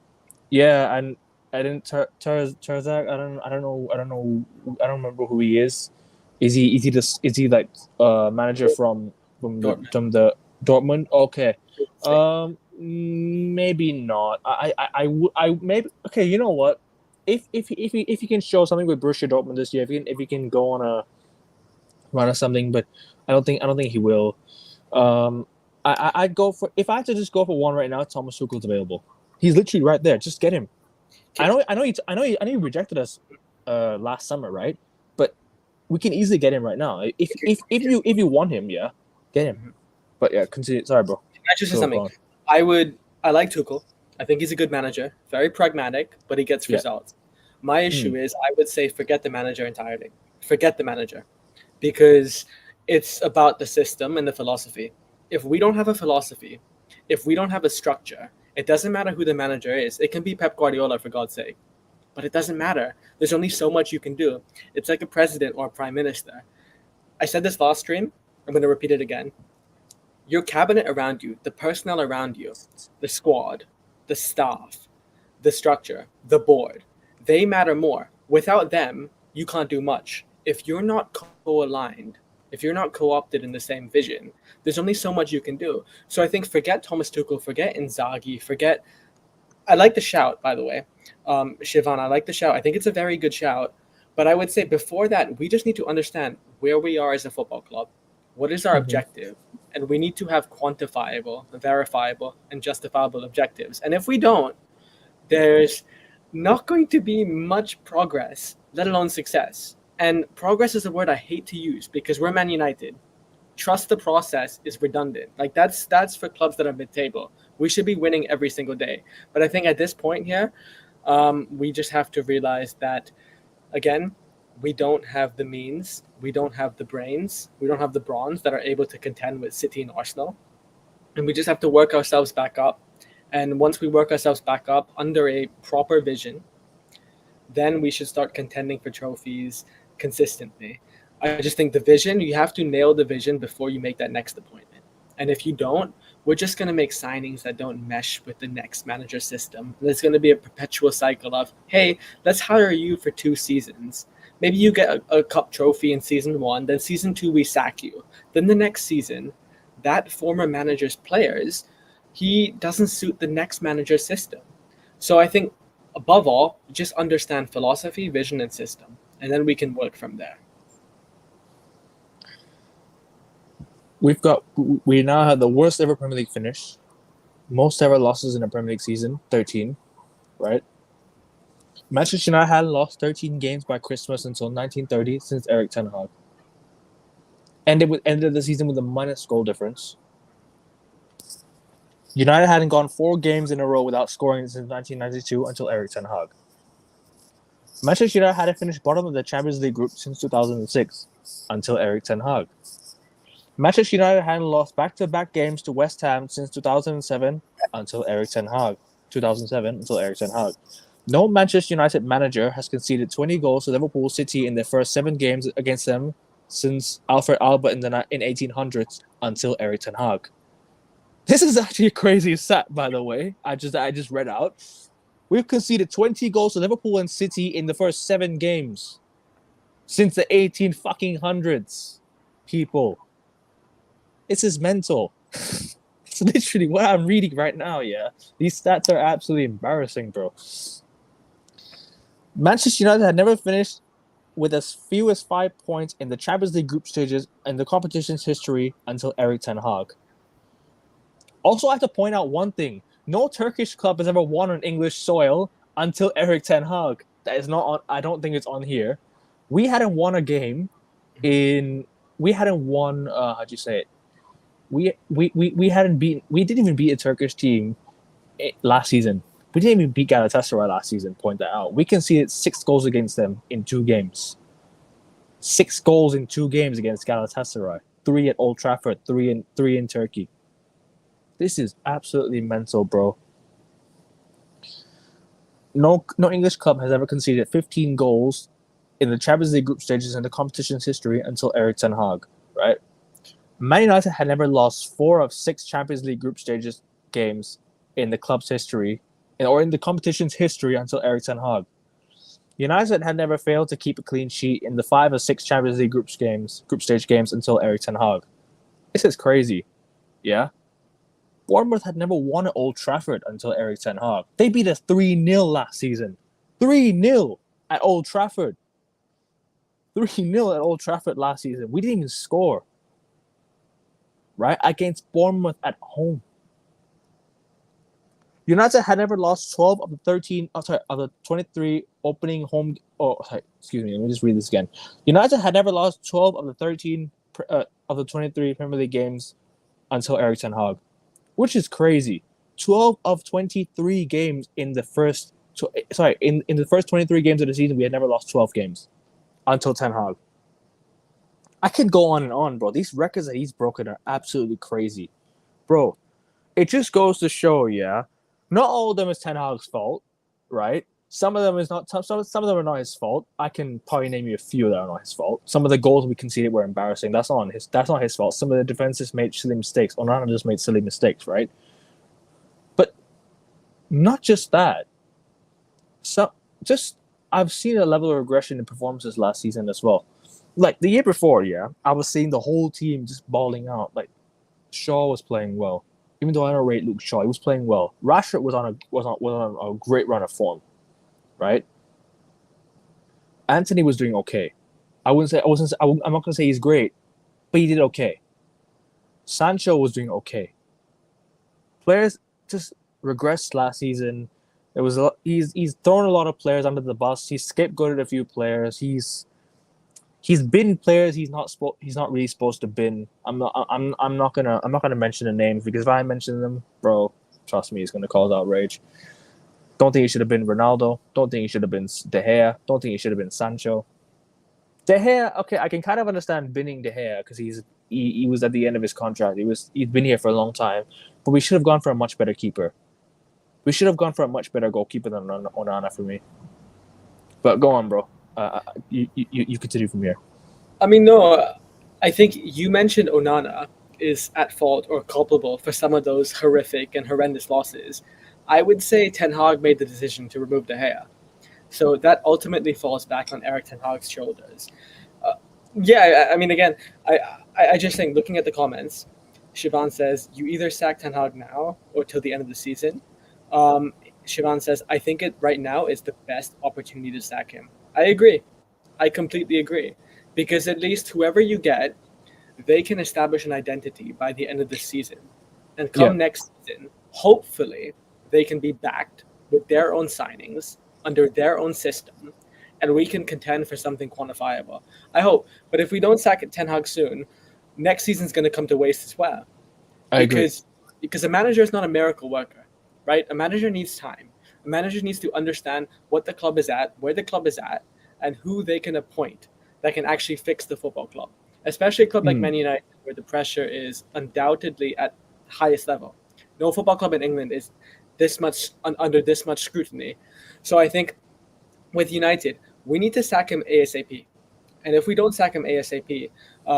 [SPEAKER 1] yeah, and I didn't Terzak. I don't know. I don't remember who he is. Is he like manager from the Dortmund? Okay, maybe not. I maybe okay. You know what? If he can show something with Borussia Dortmund this year, if he can go on a run or something, but I don't think he will. I'd go for, if I had to just go for one right now, Thomas Tuchel's available. He's literally right there. Just get him. I know he rejected us last summer, right? But we can easily get him right now. If you want him, yeah, get him. But yeah, continue. Sorry, bro.
[SPEAKER 2] Can I just say something? I like Tuchel. I think he's a good manager, very pragmatic, but he gets results. My issue is I would say forget the manager entirely. Forget the manager. Because it's about the system and the philosophy. If we don't have a philosophy, if we don't have a structure, it doesn't matter who the manager is. It can be Pep Guardiola, for God's sake. But it doesn't matter. There's only so much you can do. It's like a president or a prime minister. I said this last stream. I'm going to repeat it again. Your cabinet around you, the personnel around you, the squad, the staff, the structure, the board, they matter more. Without them, you can't do much. If you're not co-aligned, if you're not co-opted in the same vision, there's only so much you can do. So I think forget Thomas Tuchel, forget Inzaghi, forget... I like the shout, by the way. Shivan, I like the shout. I think it's a very good shout. But I would say before that, we just need to understand where we are as a football club. What is our objective? And we need to have quantifiable, verifiable, and justifiable objectives. And if we don't, there's not going to be much progress, let alone success. And progress is a word I hate to use because we're Man United. Trust the process is redundant. Like that's for clubs that are mid-table. We should be winning every single day. But I think at this point here, we just have to realize that, again, we don't have the means, we don't have the brains, we don't have the bronze that are able to contend with City and Arsenal. And we just have to work ourselves back up. And once we work ourselves back up under a proper vision, then we should start contending for trophies consistently. I just think the vision, you have to nail the vision before you make that next appointment. And if you don't, we're just going to make signings that don't mesh with the next manager system. There's going to be a perpetual cycle of, hey, let's hire you for 2 seasons. Maybe you get a cup trophy in season 1, then season 2 we sack you. Then the next season, that former manager's players, he doesn't suit the next manager's system. So I think above all, just understand philosophy, vision, and system, and then we can work from there.
[SPEAKER 1] We now have the worst ever Premier League finish, most ever losses in a Premier League season, 13, right? Manchester United hadn't lost 13 games by Christmas until 1930 since Erik Ten Hag. Ended the season with a minus goal difference. United hadn't gone 4 games in a row without scoring since 1992 until Erik Ten Hag. Manchester United hadn't finished bottom of the Champions League group since 2006 until Erik Ten Hag. Manchester United hadn't lost back-to-back games to West Ham since 2007 until Erik Ten Hag. 2007 until Erik Ten Hag. No Manchester United manager has conceded 20 goals to Liverpool City in their first 7 games against them since Alfred Alba in 1800s until Erik Ten Hag. This is actually a crazy stat, by the way. I just read out. We've conceded 20 goals to Liverpool and City in the first 7 games since the 1800s. People, this is mental. It's literally what I'm reading right now. Yeah, these stats are absolutely embarrassing, bro. Manchester United had never finished with as few as 5 points in the Champions League group stages in the competition's history until Erik Ten Hag. Also, I have to point out one thing. No Turkish club has ever won on English soil until Erik Ten Hag. That is not on. I don't think it's on here. We hadn't won a game we hadn't won. How'd you say it? We hadn't beaten. We didn't even beat a Turkish team last season. We didn't even beat Galatasaray last season. Point that out. We conceded 6 goals against them in 2 games. 6 goals in 2 games against Galatasaray. 3 at Old Trafford. 3 in Turkey. This is absolutely mental, bro. No English club has ever conceded 15 goals in the Champions League group stages in the competition's history until Erik Ten Hag, right? Man United had never lost 4 of 6 Champions League group stages games in the club's history, or in the competition's history until Erik Ten Hag. United had never failed to keep a clean sheet in the 5 or 6 Champions League group stage games until Erik Ten Hag. This is crazy, yeah? Bournemouth had never won at Old Trafford until Erik Ten Hag. They beat us 3-0 last season. 3-0 at Old Trafford. 3-0 at Old Trafford last season. We didn't even score. Right? Against Bournemouth at home. United had never lost 12 of the 23 opening home. Excuse me. Let me just read this again. United had never lost 12 of the 13 of the 23 Premier League games until Erik Ten Hag, which is crazy. 12 of 23 games in the first. In the first 23 games of the season, we had never lost 12 games until Ten Hag. I could go on and on, bro. These records that he's broken are absolutely crazy, bro. It just goes to show, yeah. Not all of them is Ten Hag's fault, right? Some of them is not. Some of them are not his fault. I can probably name you a few that are not his fault. Some of the goals we conceded were embarrassing. That's not his fault. Some of the defenses made silly mistakes. Onana just made silly mistakes, right? But not just that. I've seen a level of regression in performances last season as well. Like the year before, yeah, I was seeing the whole team just balling out. Like Shaw was playing well, even though I don't rate Luke Shaw, he was playing well. Rashford was on a great run of form, right? Anthony was doing okay. I'm not gonna say he's great, but he did okay. Sancho was doing okay. Players just regressed last season. He's thrown a lot of players under the bus. He's scapegoated a few players. He's been players he's not really supposed to bin. I'm not gonna mention the names, because if I mention them, bro, trust me, it's gonna cause outrage. Don't think he should have been Ronaldo. Don't think he should have been De Gea. Don't think he should have been Sancho. De Gea, okay, I can kind of understand binning De Gea because he was at the end of his contract. He'd been here for a long time, but we should have gone for a much better keeper. We should have gone for a much better goalkeeper than Onana for me. But go on, bro. You continue from here.
[SPEAKER 2] I mean, no, I think you mentioned Onana is at fault or culpable for some of those horrific and horrendous losses. I would say Ten Hag made the decision to remove De Gea. So that ultimately falls back on Erik Ten Hag's shoulders. I mean, again, I just think, looking at the comments, Siobhan says, you either sack Ten Hag now or till the end of the season. Siobhan says, I think it right now is the best opportunity to sack him. I agree. I completely agree. Because at least whoever you get, they can establish an identity by the end of the season. And come next season, hopefully, they can be backed with their own signings, under their own system, and we can contend for something quantifiable. I hope. But if we don't sack Ten Hag soon, next season's going to come to waste as well.
[SPEAKER 1] I agree.
[SPEAKER 2] Because a manager is not a miracle worker, right? A manager needs time. A manager needs to understand what the club is at, where the club is at, and who they can appoint that can actually fix the football club. especially a club like
[SPEAKER 1] Mm.
[SPEAKER 2] Man United, where the pressure is undoubtedly at highest level. No football club in England is this much under this much scrutiny. So I think with United, we need to sack him ASAP. And if we don't sack him ASAP,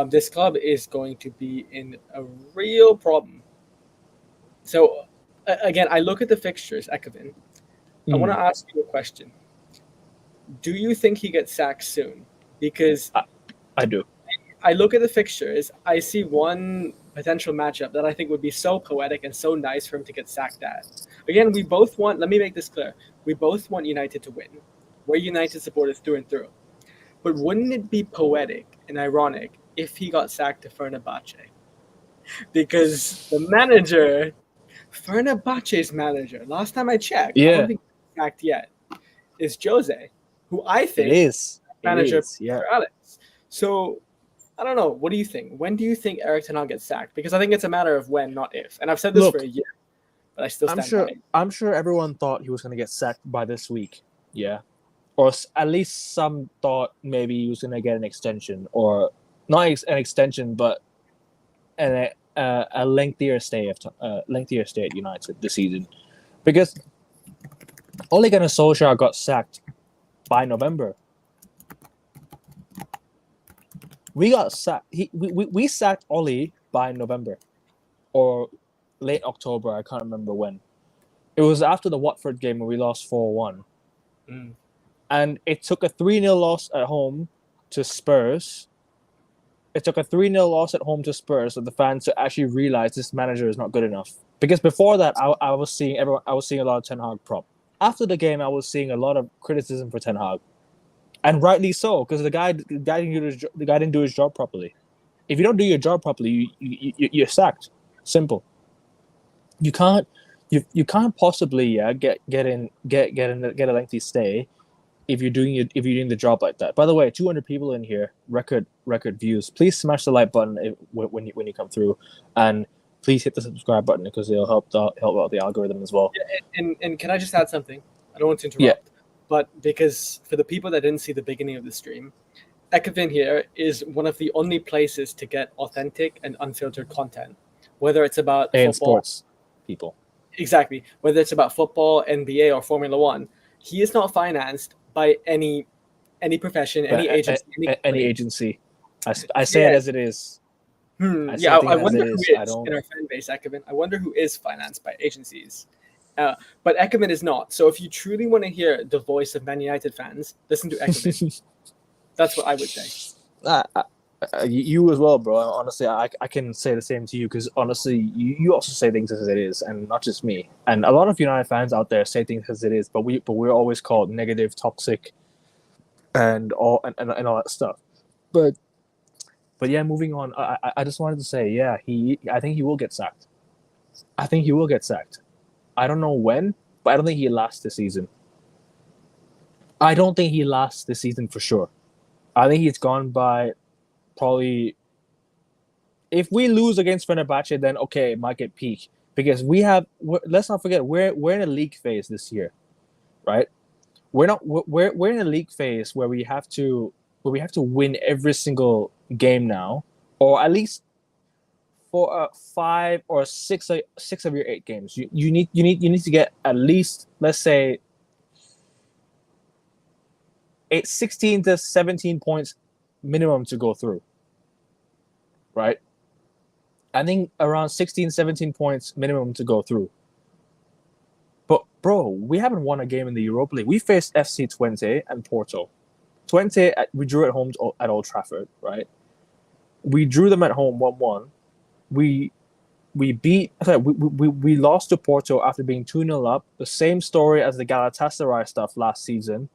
[SPEAKER 2] this club is going to be in a real problem. So again, I look at the fixtures, Ekavin. I want to ask you a question. Do you think he gets sacked soon? Because
[SPEAKER 1] I do.
[SPEAKER 2] I look at the fixtures, I see one potential matchup that I think would be so poetic and so nice for him to get sacked at. Again, we both want, let me make this clear, we both want United to win. We're United supporters through and through. But wouldn't it be poetic and ironic if he got sacked to Fenerbahce? Because the manager, Fenerbahce's manager, last time I checked, I don't think he's sacked yet, is Jose, who I think
[SPEAKER 1] is
[SPEAKER 2] manager
[SPEAKER 1] yeah.
[SPEAKER 2] for Alex. So I don't know. What do you think? When do you think Erik Ten Hag gets sacked? Because I think it's a matter of when, not if. And I've said this for a year, but I still stand by it.
[SPEAKER 1] I'm sure everyone thought he was going to get sacked by this week. Yeah. Or at least some thought maybe he was going to get an extension, or not an extension, but a lengthier stay at United this season, because Ole Gunnar Solskjaer got sacked by November. We got sacked. We sacked Ole by November, or late October. I can't remember when. It was after the Watford game where we lost 4-1. And it took a 3-0 loss at home to Spurs. It took a 3-0 loss at home to Spurs for the fans to actually realize this manager is not good enough. Because before that, I was seeing a lot of Ten Hag prop. After the game, I was seeing a lot of criticism for Ten Hag, and rightly so, because the guy didn't do his job properly. If you don't do your job properly, you're sacked. Simple. You can't possibly get a lengthy stay if you're doing the job like that. By the way, 200 people in here, record views. Please smash the like button when you come through, and please hit the subscribe button because it'll help out the algorithm as well.
[SPEAKER 2] And can I just add something? I don't want to interrupt, but because for the people that didn't see the beginning of the stream, Ekavin here is one of the only places to get authentic and unfiltered content, whether it's about
[SPEAKER 1] and
[SPEAKER 2] football,
[SPEAKER 1] sports people.
[SPEAKER 2] Exactly. Whether it's about football, NBA, or Formula One, he is not financed by any profession, any agency.
[SPEAKER 1] Any agency. I say it as it is.
[SPEAKER 2] I wonder who is in our fan base, Ekavin. I wonder who is financed by agencies. But Ekavin is not. So if you truly want to hear the voice of Man United fans, listen to Ekavin. That's what I would say.
[SPEAKER 1] You as well, bro. Honestly, I can say the same to you, because honestly, you also say things as it is, and not just me. And a lot of United fans out there say things as it is, but we're always called negative, toxic, and all that stuff. But yeah, moving on. I just wanted to say, I think he will get sacked. I think he will get sacked. I don't know when, but I don't think he lasts this season. I don't think he lasts this season for sure. I think he's gone by probably. If we lose against Fenerbahce, then okay, it might get peak, because let's not forget we're in a league phase this year, right? We're in a league phase where we have to win every single game now, or at least for 5 or 6 of your 8 games. You need to get at least, let's say, 16 to 17 points minimum to go through, right? I think around 16, 17 points minimum to go through. But bro, we haven't won a game in the Europa League. We faced FC Twente and Porto. Twente, we drew at home at Old Trafford, right? We drew them at home 1-1. We lost to Porto after being 2-0 up. The same story as the Galatasaray stuff last season.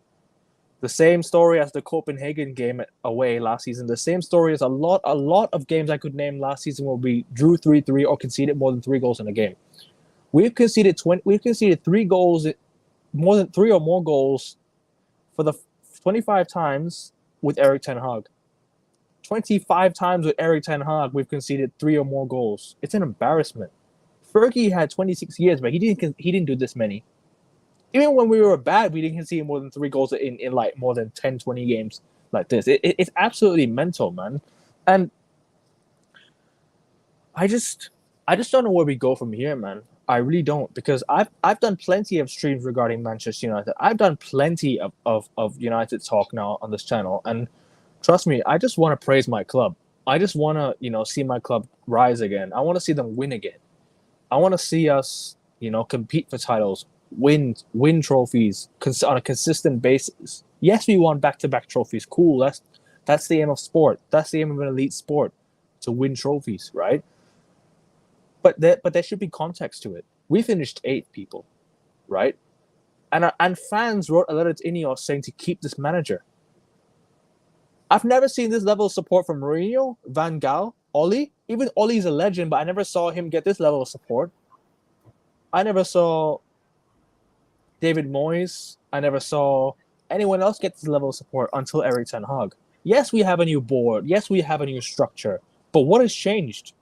[SPEAKER 1] The same story as the Copenhagen game away last season. The same story as a lot of games I could name last season where we drew 3-3 or conceded more than 3 goals in a game. We've conceded 3 goals, more than 3 or more goals, for the 25 times with Erik Ten Hag. 25 times with Erik Ten Hag, we've conceded 3 or more goals. It's an embarrassment. Fergie had 26 years, but he didn't do this many. Even when we were bad, we didn't concede more than 3 goals in like more than 10, 20 games like this. It's absolutely mental, man. And I just don't know where we go from here, man. I really don't, because I've done plenty of streams regarding Manchester United. I've done plenty of United talk now on this channel, and trust me, I just want to praise my club. I just want to, see my club rise again. I want to see them win again. I want to see us, compete for titles, win trophies on a consistent basis. Yes, we won back-to-back trophies. Cool. That's the aim of sport. That's the aim of an elite sport, to win trophies, right? But there should be context to it. We finished 8th, people, right? And fans wrote a letter to INEOS saying to keep this manager. I've never seen this level of support from Mourinho, Van Gaal, Oli. Even Oli's a legend, but I never saw him get this level of support. I never saw David Moyes. I never saw anyone else get this level of support until Erik Ten Hag. Yes, we have a new board. Yes, we have a new structure. But what has changed?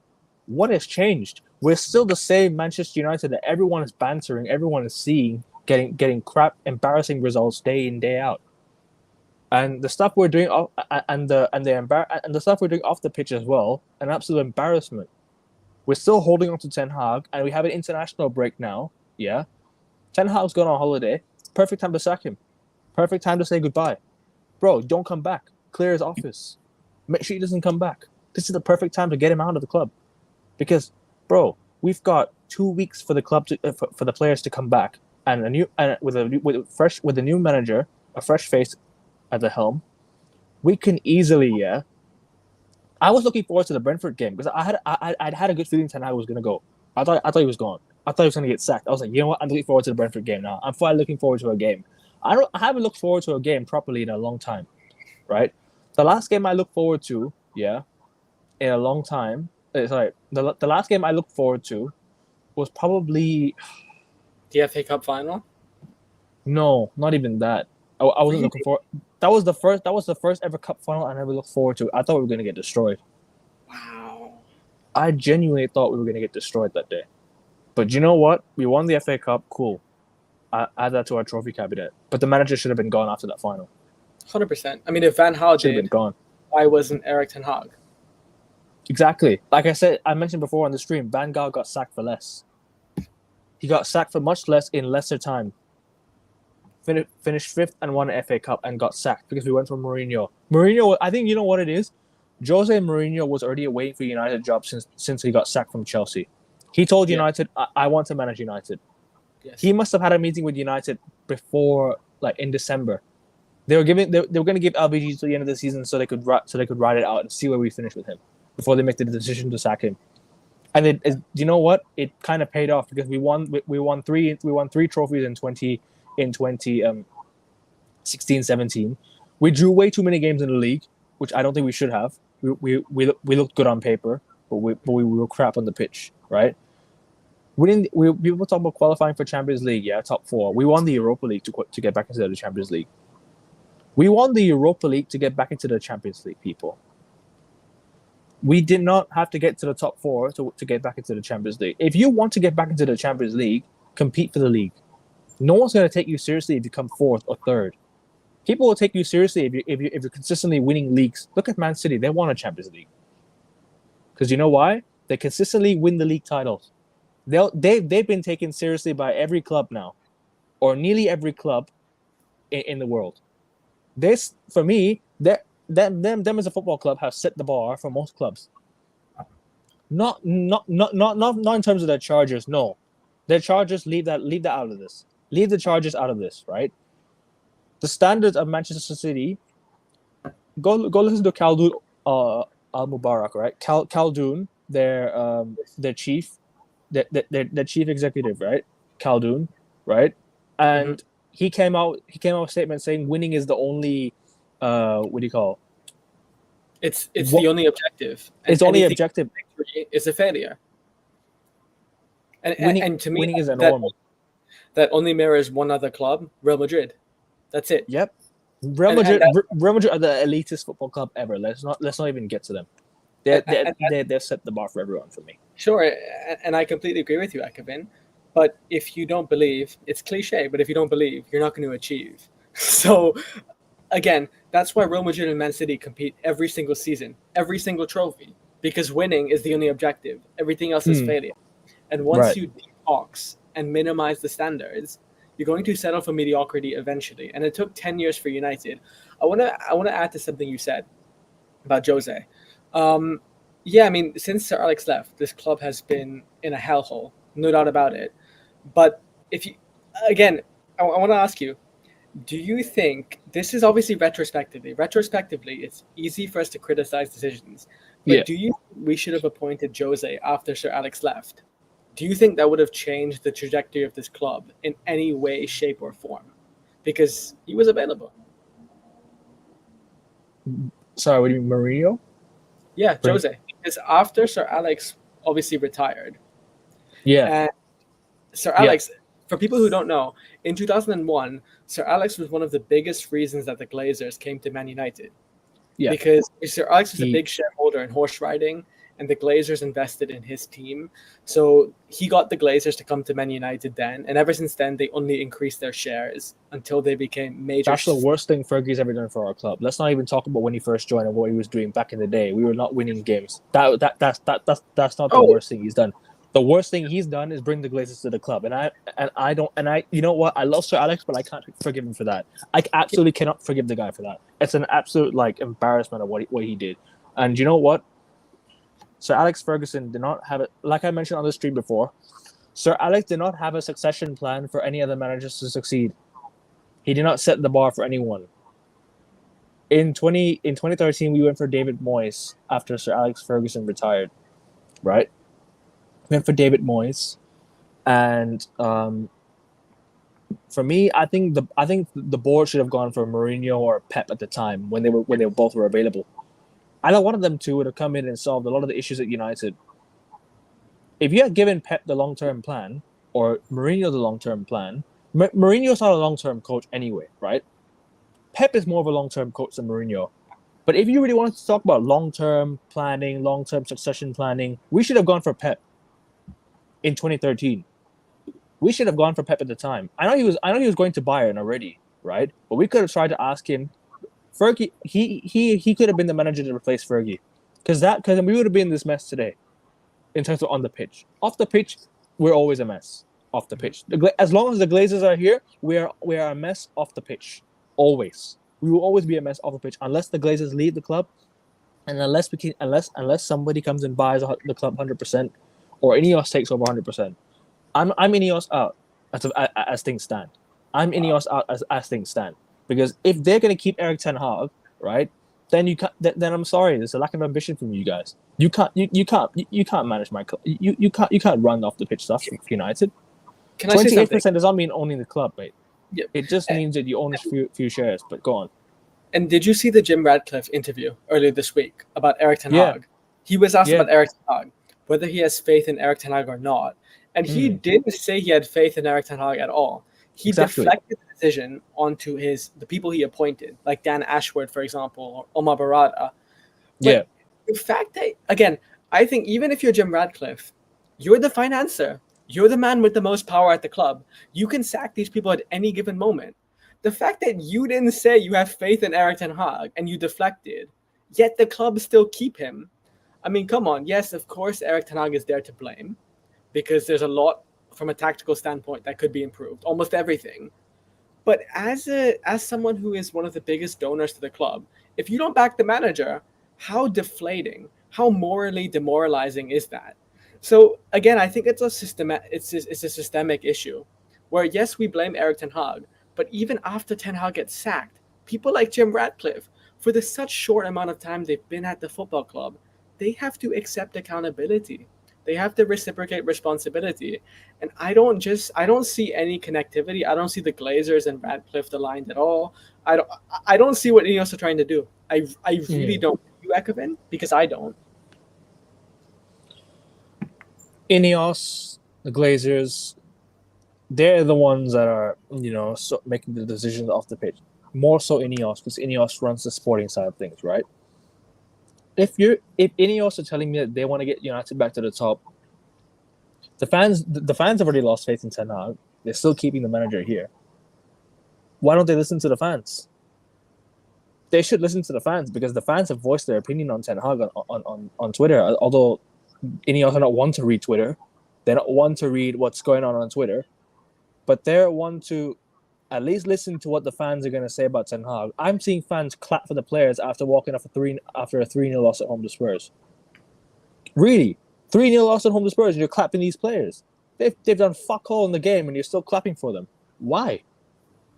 [SPEAKER 1] What has changed? We're still the same Manchester United that everyone is bantering, everyone is seeing, getting crap, embarrassing results day in, day out. And the stuff we're doing off and the stuff we're doing off the pitch as well, an absolute embarrassment. We're still holding on to Ten Hag, and we have an international break now. Yeah, Ten Hag's gone on holiday. Perfect time to sack him. Perfect time to say goodbye. Bro, don't come back. Clear his office. Make sure he doesn't come back. This is the perfect time to get him out of the club, because, bro, we've got 2 weeks for the club for the players to come back, and with a new manager, a fresh face at the helm, we can easily, yeah. I was looking forward to the Brentford game because I'd had a good feeling Ten Hag was gonna go. I thought he was gone. I thought he was gonna get sacked. I was like, you know what? I'm looking forward to the Brentford game now. I'm finally looking forward to a game. I haven't looked forward to a game properly in a long time, right? The last game I looked forward to, yeah, in a long time. Sorry, the last game I looked forward to was probably
[SPEAKER 2] The FA Cup final?
[SPEAKER 1] no, not even that. I wasn't looking for. That was the first ever cup final I never looked forward to. I thought we were gonna get destroyed.
[SPEAKER 2] Wow.
[SPEAKER 1] I genuinely thought we were gonna get destroyed that day. But you know what? We won the FA Cup. Cool. I add that to our trophy cabinet. But the manager should have been gone after that final.
[SPEAKER 2] 100%. I mean, if Van Gaal
[SPEAKER 1] Should have been
[SPEAKER 2] did,
[SPEAKER 1] gone.
[SPEAKER 2] why wasn't Erik Ten Hag?
[SPEAKER 1] Exactly. Like I mentioned before on the stream, Van Gaal got sacked for less. He got sacked for much less in lesser time. Finished 5th and won an FA Cup and got sacked because we went for Mourinho. Mourinho, I think you know what it is? Jose Mourinho was already waiting for United job since he got sacked from Chelsea. He told United, I want to manage United.
[SPEAKER 2] Yes.
[SPEAKER 1] He must have had a meeting with United before, like in December. They were going to give LBG to the end of the season so they could ride it out and see where we finish with him before they make the decision to sack him. And you know what? It kind of paid off because we won three trophies in 2016-17. We drew way too many games in the league, which I don't think we should have. We looked good on paper, but we were crap on the pitch, right? People talk about qualifying for Champions League, yeah, top 4. We won the Europa League to get back into the Champions League. We won the Europa League to get back into the Champions League, people. We did not have to get to the top 4 to get back into the Champions League. If you want to get back into the Champions League, compete for the league. No one's going to take you seriously if you come 4th or 3rd. People will take you seriously if you're consistently winning leagues. Look at Man City; they won a Champions League. Because you know why? They consistently win the league titles. They've been taken seriously by every club now, or nearly every club in the world. This, for me, them as a football club have set the bar for most clubs. Not in terms of their charges. No, their charges leave that out of this. Leave the charges out of this, right? The standards of Manchester City. Go listen to Khaldoon Al Mubarak, right? Khaldoon, their chief, their chief executive, right? Khaldoon, right? And he came out with a statement saying winning is the only what do you call
[SPEAKER 2] it? It's the only objective.
[SPEAKER 1] It's only objective.
[SPEAKER 2] It's a failure. And to me,
[SPEAKER 1] winning is a norm.
[SPEAKER 2] That only mirrors one other club, Real Madrid. That's it.
[SPEAKER 1] Yep. Real Madrid are the elitist football club ever. Let's not even get to them. They've set the bar for everyone for me.
[SPEAKER 2] Sure, and I completely agree with you, Ekavin. But if you don't believe, it's cliche, but if you don't believe, you're not going to achieve. So, again, that's why Real Madrid and Man City compete every single season, every single trophy. because winning is the only objective. Everything else is failure. And once
[SPEAKER 1] Right.
[SPEAKER 2] you detox and minimize the standards, you're going to settle for mediocrity eventually. And it took 10 years for United. I want to add to something you said about Jose. Yeah, I mean, since Sir Alex left, this club has been in a hellhole, no doubt about it. But if you, again, I want to ask you, do you think this is obviously retrospectively? Retrospectively, it's easy for us to criticize decisions, but
[SPEAKER 1] Yeah.
[SPEAKER 2] do you think we should have appointed Jose after Sir Alex left? Do you think that would have changed the trajectory of this club in any way, shape, or form? Because he was available.
[SPEAKER 1] Sorry, what do you mean, Mourinho?
[SPEAKER 2] Yeah, Jose. Because after Sir Alex obviously retired,
[SPEAKER 1] Yeah.
[SPEAKER 2] and Sir Alex, for people who don't know, in 2001, Sir Alex was one of the biggest reasons that the Glazers came to Man United.
[SPEAKER 1] Yeah.
[SPEAKER 2] Because Sir Alex was a big shareholder in horse riding, and the Glazers invested in his team. So he got the Glazers to come to Man United then, and ever since then, they only increased their shares until they became major.
[SPEAKER 1] That's the worst thing Fergie's ever done for our club. Let's not even talk about when he first joined and what he was doing back in the day. We were not winning games. That's not the worst thing he's done. The worst thing he's done is bring the Glazers to the club, and I you know what? I love Sir Alex, but I can't forgive him for that. I absolutely cannot forgive the guy for that. It's an absolute embarrassment of what he did. And you know what? Sir Alex Ferguson did not have it. Like I mentioned on the stream before, Sir Alex did not have a succession plan for any other managers to succeed. He did not set the bar for anyone. In 2013, we went for David Moyes after Sir Alex Ferguson retired, right? We went for David Moyes, and for me, I think the board should have gone for Mourinho or Pep at the time when they both were available. Either one of them two would have come in and solved a lot of the issues at United. If you had given Pep the long-term plan or Mourinho the long-term plan, Mourinho's not a long-term coach anyway, right? Pep is more of a long-term coach than Mourinho. But if you really wanted to talk about long-term planning, long-term succession planning, we should have gone for Pep in 2013. We should have gone for Pep at the time. I know he was going to Bayern already, right? But we could have tried to ask him. Fergie, he could have been the manager to replace Fergie, because we would have been in this mess today, in terms of on the pitch. Off the pitch, we're always a mess. Off the pitch, as long as the Glazers are here, we are a mess off the pitch. Always, we will always be a mess off the pitch unless the Glazers leave the club, and unless somebody comes and buys the club 100%, or INEOS takes over 100%. I'm INEOS out as things stand. I'm INEOS out as things stand. Because if they're going to keep Erik Ten Hag, right, then you can't. Then I'm sorry, there's a lack of ambition from you guys. You can't manage my club. You can't run off the pitch stuff for United. 28% does not mean owning the club, mate.
[SPEAKER 2] Yep.
[SPEAKER 1] It just means that you own a few shares. But go on.
[SPEAKER 2] And did you see the Jim Ratcliffe interview earlier this week about Erik Ten Hag? He was asked about Erik Ten Hag, whether he has faith in Erik Ten Hag or not, and he didn't say he had faith in Erik Ten Hag at all. He deflected the decision onto the people he appointed, like Dan Ashworth, for example, or Omar Barada. But the fact that, again, I think even if you're Jim Ratcliffe, you're the financier. You're the man with the most power at the club. You can sack these people at any given moment. The fact that you didn't say you have faith in Erik Ten Hag and you deflected, yet the club still keep him. I mean, come on. Yes, of course, Erik Ten Hag is there to blame, because there's a lot from a tactical standpoint that could be improved, almost everything. But as someone who is one of the biggest donors to the club, if you don't back the manager, how deflating, how morally demoralizing is that? So again, I think it's a systemic issue where, yes, we blame Erik Ten Hag, but even after Ten Hag gets sacked, people like Jim Ratcliffe, for the such short amount of time they've been at the football club, they have to accept accountability. They have to reciprocate responsibility. And I don't see any connectivity. I don't see the Glazers and Ratcliffe aligned at all. I don't see what INEOS are trying to do. I really don't. You, Ekavin? Because I don't.
[SPEAKER 1] INEOS, the Glazers, they're the ones that are, making the decisions off the pitch. More so INEOS, because INEOS runs the sporting side of things, right? If INEOS are telling me that they want to get United back to the top, the fans have already lost faith in Ten Hag. They're still keeping the manager here. Why don't they listen to the fans? they should listen to the fans, because the fans have voiced their opinion on Ten Hag on Twitter. Although INEOS are not one to read Twitter, they're not one to read what's going on Twitter, but they're one to at least listen to what the fans are going to say about Ten Hag. I'm seeing fans clap for the players after walking off after a 3-0 loss at home to Spurs. Really, 3-0 loss at home to Spurs, and you're clapping these players. They've done fuck all in the game, and you're still clapping for them. Why?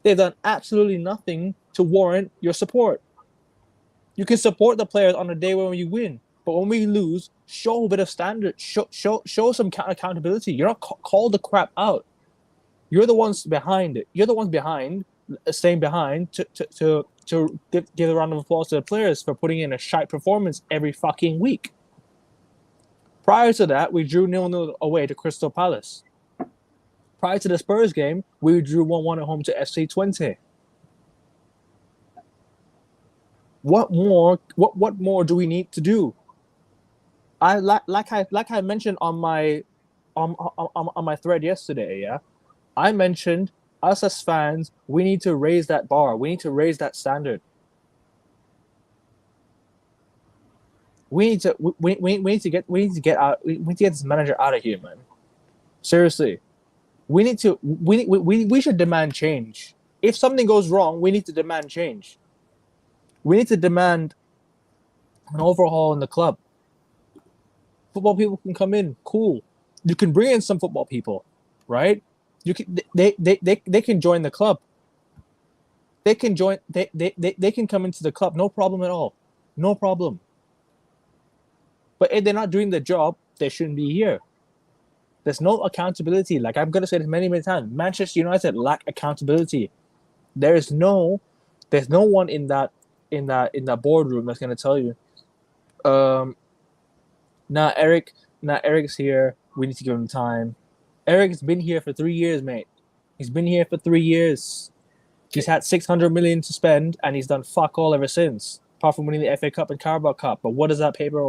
[SPEAKER 1] They've done absolutely nothing to warrant your support. You can support the players on a day when you win, but when we lose, show a bit of standard. Show some accountability. You're not called the crap out. You're the ones behind it. You're the ones behind, staying behind to give a round of applause to the players for putting in a shite performance every fucking week. Prior to that, we drew 0-0 away to Crystal Palace. Prior to the Spurs game, we drew 1-1 at home to FC Twente. What more do we need to do? Like I mentioned on my thread yesterday, yeah. I mentioned us as fans, we need to raise that bar. We need to raise that standard. We need to get this manager out of here, man. Seriously. We should demand change. If something goes wrong, we need to demand change. We need to demand an overhaul in the club. Football people can come in, cool. You can bring in some football people, right? You can they can join the club. They can come into the club, no problem at all. No problem. But if they're not doing the job, they shouldn't be here. There's no accountability. Like I'm gonna say this many times. Manchester United lack accountability. There's no one in that boardroom that's gonna tell you, Erik's here. We need to give him time. Erik's been here for 3 years, mate. He's been here for 3 years. He's had 600 million to spend, and he's done fuck all ever since, apart from winning the FA Cup and Carabao Cup. But what does that papers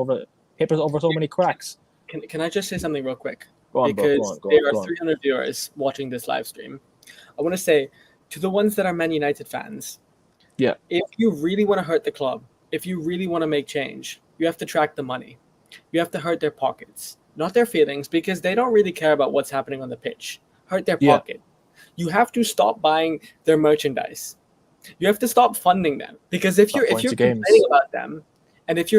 [SPEAKER 1] over so many cracks?
[SPEAKER 2] Can I just say something real quick?
[SPEAKER 1] Go on,
[SPEAKER 2] because
[SPEAKER 1] bro.
[SPEAKER 2] there are 300 viewers watching this live stream. I want to say to the ones that are Man United fans,
[SPEAKER 1] yeah,
[SPEAKER 2] if you really want to hurt the club, if you really want to make change, you have to track the money. You have to hurt their pockets, not their feelings, because they don't really care about what's happening on the pitch. Hurt their pocket. You have to stop buying their merchandise. You have to stop funding them, because if you're complaining about them, and if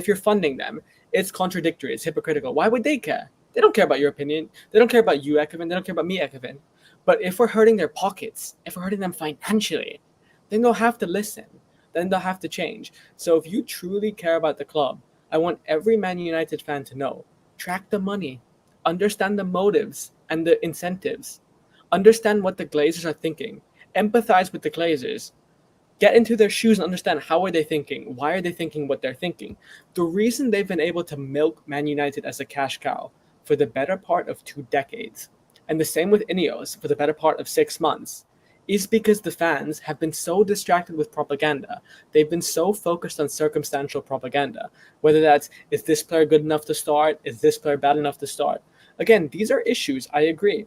[SPEAKER 2] you're funding them, it's contradictory. It's hypocritical. Why would they care? They don't care about your opinion. They don't care about you, Ekevin. They don't care about me, Ekevin. But if we're hurting their pockets, if we're hurting them financially, then they'll have to listen. Then they'll have to change. So if you truly care about the club, I want every Man United fan to know, track the money, understand the motives and the incentives, understand what the Glazers are thinking, empathize with the Glazers, get into their shoes and understand how are they thinking, why are they thinking what they're thinking. The reason they've been able to milk Man United as a cash cow for the better part of 2 decades, and the same with INEOS for the better part of 6 months, is because the fans have been so distracted with propaganda. They've been so focused on circumstantial propaganda, whether that's, is this player good enough to start? Is this player bad enough to start? Again, these are issues, I agree.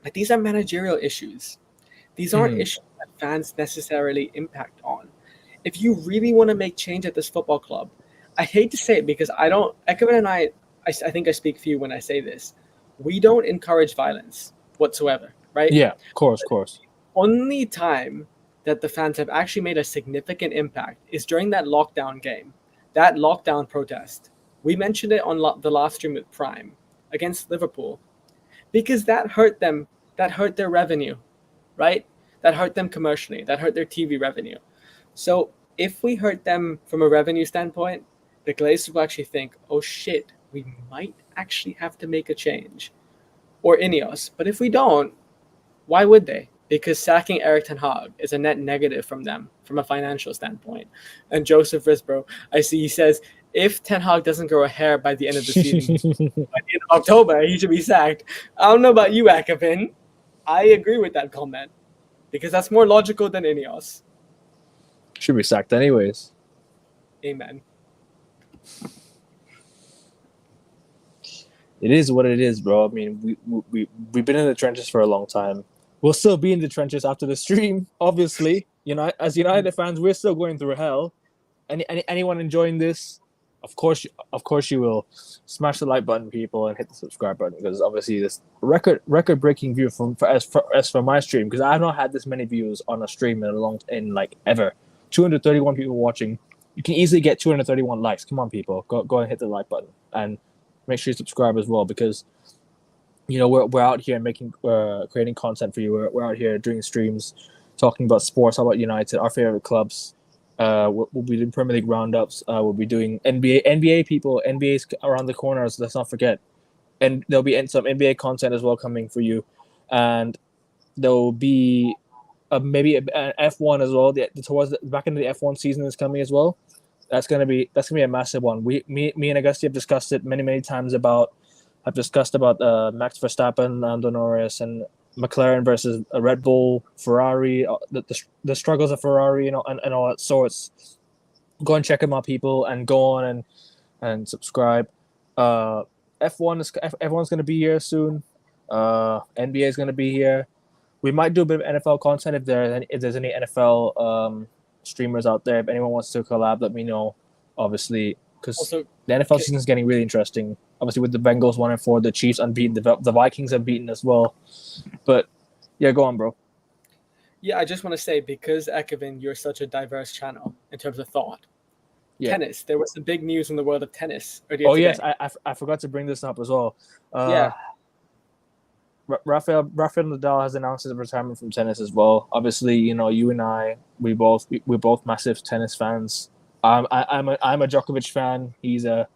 [SPEAKER 2] But these are managerial issues. These aren't issues that fans necessarily impact on. If you really want to make change at this football club, I hate to say it because Ekevin and I think I speak for you when I say this. We don't encourage violence whatsoever, right?
[SPEAKER 1] Yeah, of course.
[SPEAKER 2] Only time that the fans have actually made a significant impact is during that lockdown game, that lockdown protest. We mentioned it on the last stream with Prime against Liverpool, because that hurt them. That hurt their revenue, right? That hurt them commercially. That hurt their TV revenue. So if we hurt them from a revenue standpoint, the Glazers will actually think, oh shit, we might actually have to make a change. Or INEOS. But if we don't, why would they? Because sacking Erik Ten Hag is a net negative from them, from a financial standpoint. And Joseph Risbro, I see, he says, if Ten Hag doesn't grow a hair by the end of the season, by the end of October, he should be sacked. I don't know about you, Ekevin. I agree with that comment, because that's more logical than INEOS.
[SPEAKER 1] Should be sacked anyways.
[SPEAKER 2] Amen.
[SPEAKER 1] It is what it is, bro. I mean, we've been in the trenches for a long time. we'll still be in the trenches after the stream. Obviously, as United fans, we're still going through hell. Anyone enjoying this, of course you will smash the like button, people, and hit the subscribe button, because obviously this record breaking view as for my stream, because I've not had this many views on a stream in ever. 231 people watching. You can easily get 231 likes. Come on, people, go and hit the like button, and make sure you subscribe as well, because we're out here creating content for you. We're out here doing streams, talking about sports, about United, our favorite clubs. We'll be doing Premier League roundups. We'll be doing NBA people. NBA's around the corners. Let's not forget. And there'll be some NBA content as well coming for you. And there'll be maybe an F1 as well. Back into the F1 season is coming as well. That's gonna be a massive one. Me and Augusti have discussed it many times about Max Verstappen, Lando Norris, and McLaren versus a Red Bull, Ferrari, the struggles of Ferrari, and all that sorts. Go and check them out, people, and go on and subscribe. F1's going to be here soon. NBA is going to be here. We might do a bit of NFL content if there's any NFL streamers out there. If anyone wants to collab, let me know. Obviously, because the NFL season is getting really interesting. Obviously, with the Bengals 1-4, the Chiefs unbeaten, the Vikings unbeaten as well. But yeah, go on, bro.
[SPEAKER 2] Yeah, I just want to say, because Ekevin, you're such a diverse channel in terms of thought. Yeah. Tennis. There was some big news in the world of tennis earlier today.
[SPEAKER 1] Yes, I forgot to bring this up as well. Rafael Nadal has announced his retirement from tennis as well. Obviously, you and I, we're both massive tennis fans. I'm a Djokovic fan. He's a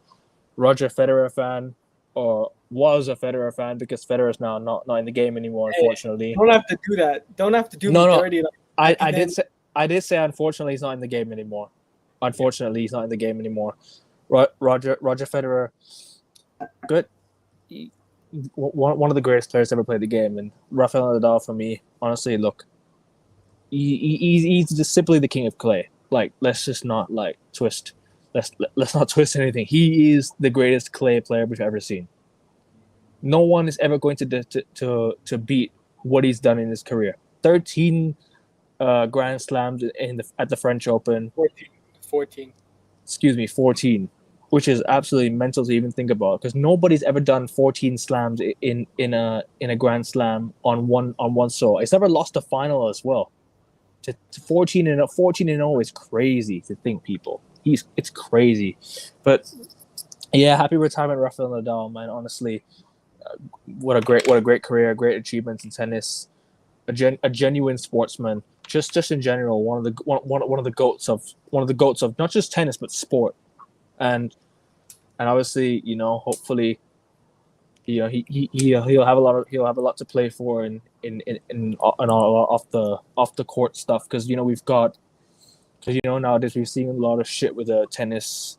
[SPEAKER 1] Roger Federer fan, or was a Federer fan, because Federer's now not in the game anymore, unfortunately.
[SPEAKER 2] Don't have to do that. Don't have to do me dirty.
[SPEAKER 1] I did say unfortunately he's not in the game anymore. Unfortunately, he's not in the game anymore. Roger Federer, good. One of the greatest players to ever play the game. And Rafael Nadal, for me, honestly, look, he's just simply the king of clay. Let's just not twist. Let's not twist anything. He is the greatest clay player we've ever seen. No one is ever going to beat what he's done in his career. 13 Grand Slams at the French Open.
[SPEAKER 2] 14.
[SPEAKER 1] Excuse me, 14, which is absolutely mental to even think about, because nobody's ever done 14 slams in a Grand Slam on one show. He's never lost a final as well. To 14-0 is crazy to think, people. It's crazy. But yeah, happy retirement, Rafael Nadal, man. Honestly, what a great career, great achievements in tennis. A genuine sportsman. Just in general, one of the goats of not just tennis but sport. And obviously, hopefully, he'll have a lot to play for in all off the court stuff, because nowadays we've seen a lot of shit with the tennis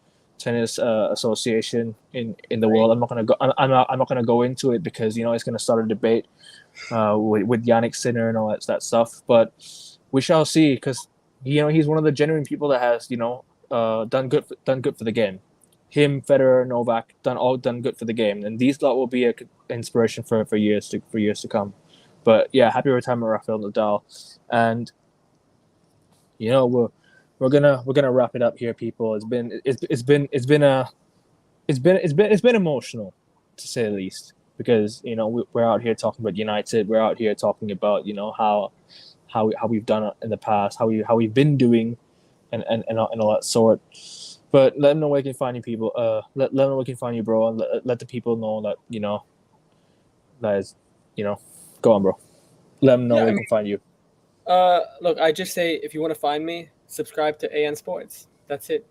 [SPEAKER 1] association in the world. I'm not gonna go into it, because it's gonna start a debate with Yannick Sinner and all that stuff. But we shall see, because he's one of the genuine people that has done good for the game. Him, Federer, Novak, done good for the game, and these lot will be an inspiration for years to come. But yeah, happy retirement, Rafael Nadal, and we're gonna wrap it up here, people. It's been emotional, to say the least, because we're out here talking about United. We're out here talking about how we've done it in the past, how we've been doing, and all that sort. But let them know where they can find you, people. Let them know where they can find you, bro, and let the people know that that is go on, bro. Let them know where they can find you.
[SPEAKER 2] Look, I just say, if you want to find me, subscribe to AN Sports. That's it.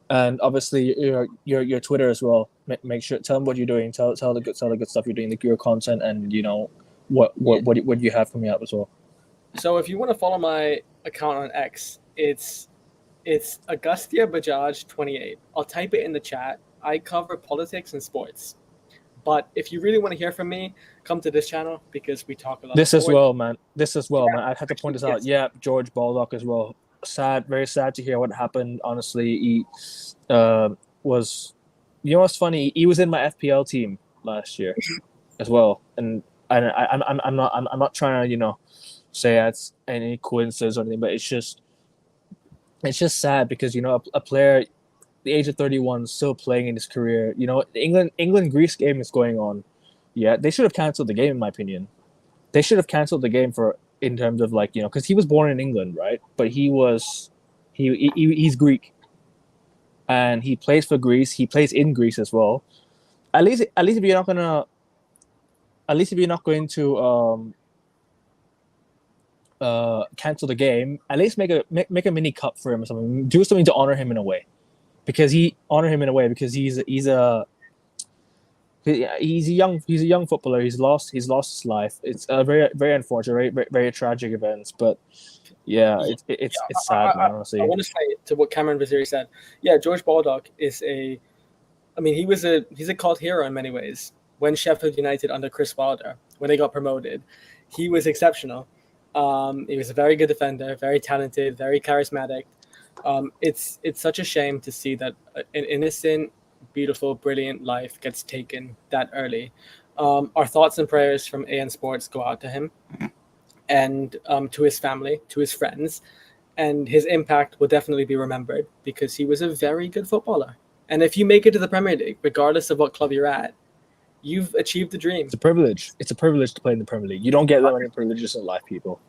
[SPEAKER 1] And obviously your Twitter as well. Make sure, tell them what you're doing. Tell the good stuff you're doing, your content, and what you have coming out as well.
[SPEAKER 2] So if you want to follow my account on X, it's Augustia Bajaj 28. I'll type it in the chat. I cover politics and sports. But if you really want to hear from me, come to this channel, because we talk a lot.
[SPEAKER 1] This as well, man. I had to point this out. Yeah, George Baldock as well. Very sad to hear what happened. Honestly, he was. What's funny? He was in my FPL team last year as well, and and I'm not trying to say that's any coincidence or anything, but it's just sad because a player the age of 31 still playing in his career. The England Greece game is going on. Yeah, they should have canceled the game in my opinion. They should have canceled the game in terms of because he was born in England, right? But he's Greek and he plays for Greece. He plays in Greece as well. At least if you're not going to cancel the game, at least make a mini cup for him or something. Do something to honor him in a way, because he's a young footballer. He's lost his life. It's a very very unfortunate, very tragic events. But yeah, it's sad, man. Honestly,
[SPEAKER 2] I want to say to what Cameron Vaziri said. Yeah, George Baldock is he's a cult hero in many ways. When Sheffield United under Chris Wilder, when they got promoted, he was exceptional. He was a very good defender, very talented, very charismatic. It's such a shame to see that an innocent, beautiful, brilliant life gets taken that early. Our thoughts and prayers from AN Sports go out to him and to his family, to his friends, and his impact will definitely be remembered because he was a very good footballer. And if you make it to the Premier League, regardless of what club you're at, you've achieved the dream.
[SPEAKER 1] it's a privilege. It's a privilege to play in the Premier League. You don't get that many privileges in life, people.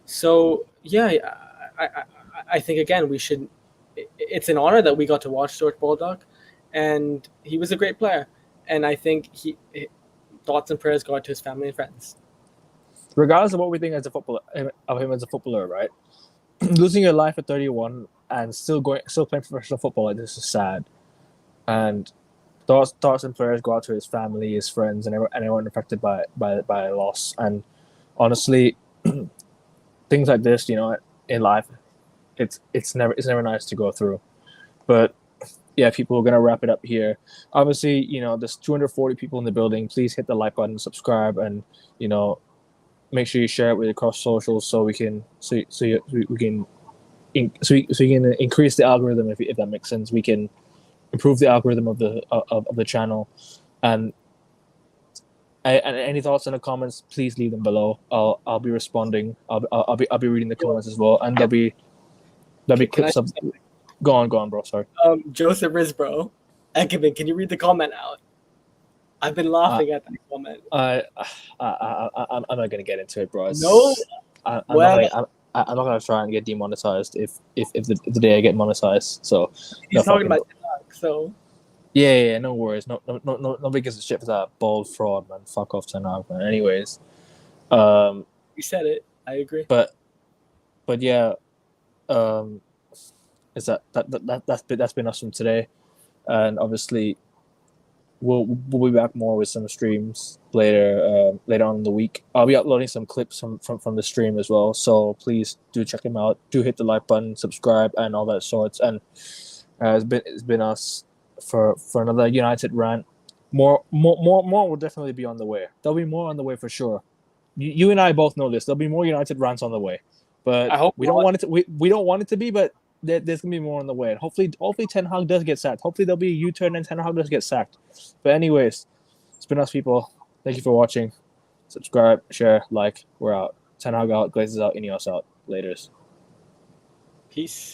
[SPEAKER 2] So yeah, I think again we should. It's an honor that we got to watch George Baldock, and he was a great player. And I think thoughts and prayers go out to his family and friends.
[SPEAKER 1] Regardless of what we think of him as a footballer, right? Losing your life at 31 and still playing professional football like this is sad. And thoughts and prayers go out to his family, his friends, and everyone affected by a loss. And honestly, things like this, in life, it's never nice to go through. But yeah, people are gonna wrap it up here. Obviously, there's 240 people in the building. Please hit the like button, subscribe, and make sure you share it with across socials so we can increase the algorithm if that makes sense. We can improve the algorithm of the channel. And any thoughts in the comments, please leave them below. I'll be responding. I'll be reading the comments as well, and there'll be clips of. Go on, bro. Sorry.
[SPEAKER 2] Joseph Risbro, Ekman, can you read the comment out? I've been laughing at that comment.
[SPEAKER 1] I'm not gonna get into it, bro.
[SPEAKER 2] No.
[SPEAKER 1] I'm not gonna try and get demonetized if the day I get monetized. So
[SPEAKER 2] he's talking about TikTok, so.
[SPEAKER 1] Yeah, no worries. Nobody gives a shit for that bald fraud, man. Fuck off, Ten Hag, man. Anyways,
[SPEAKER 2] you said it. I agree.
[SPEAKER 1] But yeah, is that's been us from today, and obviously we'll be back more with some streams later on in the week. I'll be uploading some clips from the stream as well. So please do check them out. Do hit the like button, subscribe, and all that sorts. And it's been us for another United rant. More will definitely be on the way. There'll be more on the way for sure. You and I both know this. There'll be more United rants on the way, but
[SPEAKER 2] I hope
[SPEAKER 1] we don't want it to. We don't want it to be, but there's gonna be more on the way. And hopefully Ten Hag does get sacked. Hopefully there'll be a U-turn and Ten Hag does get sacked. But anyways, it's been us, people. Thank you for watching. Subscribe, share, like. We're out. Ten Hag out. Glazes out. INEOS out. Laters.
[SPEAKER 2] Peace.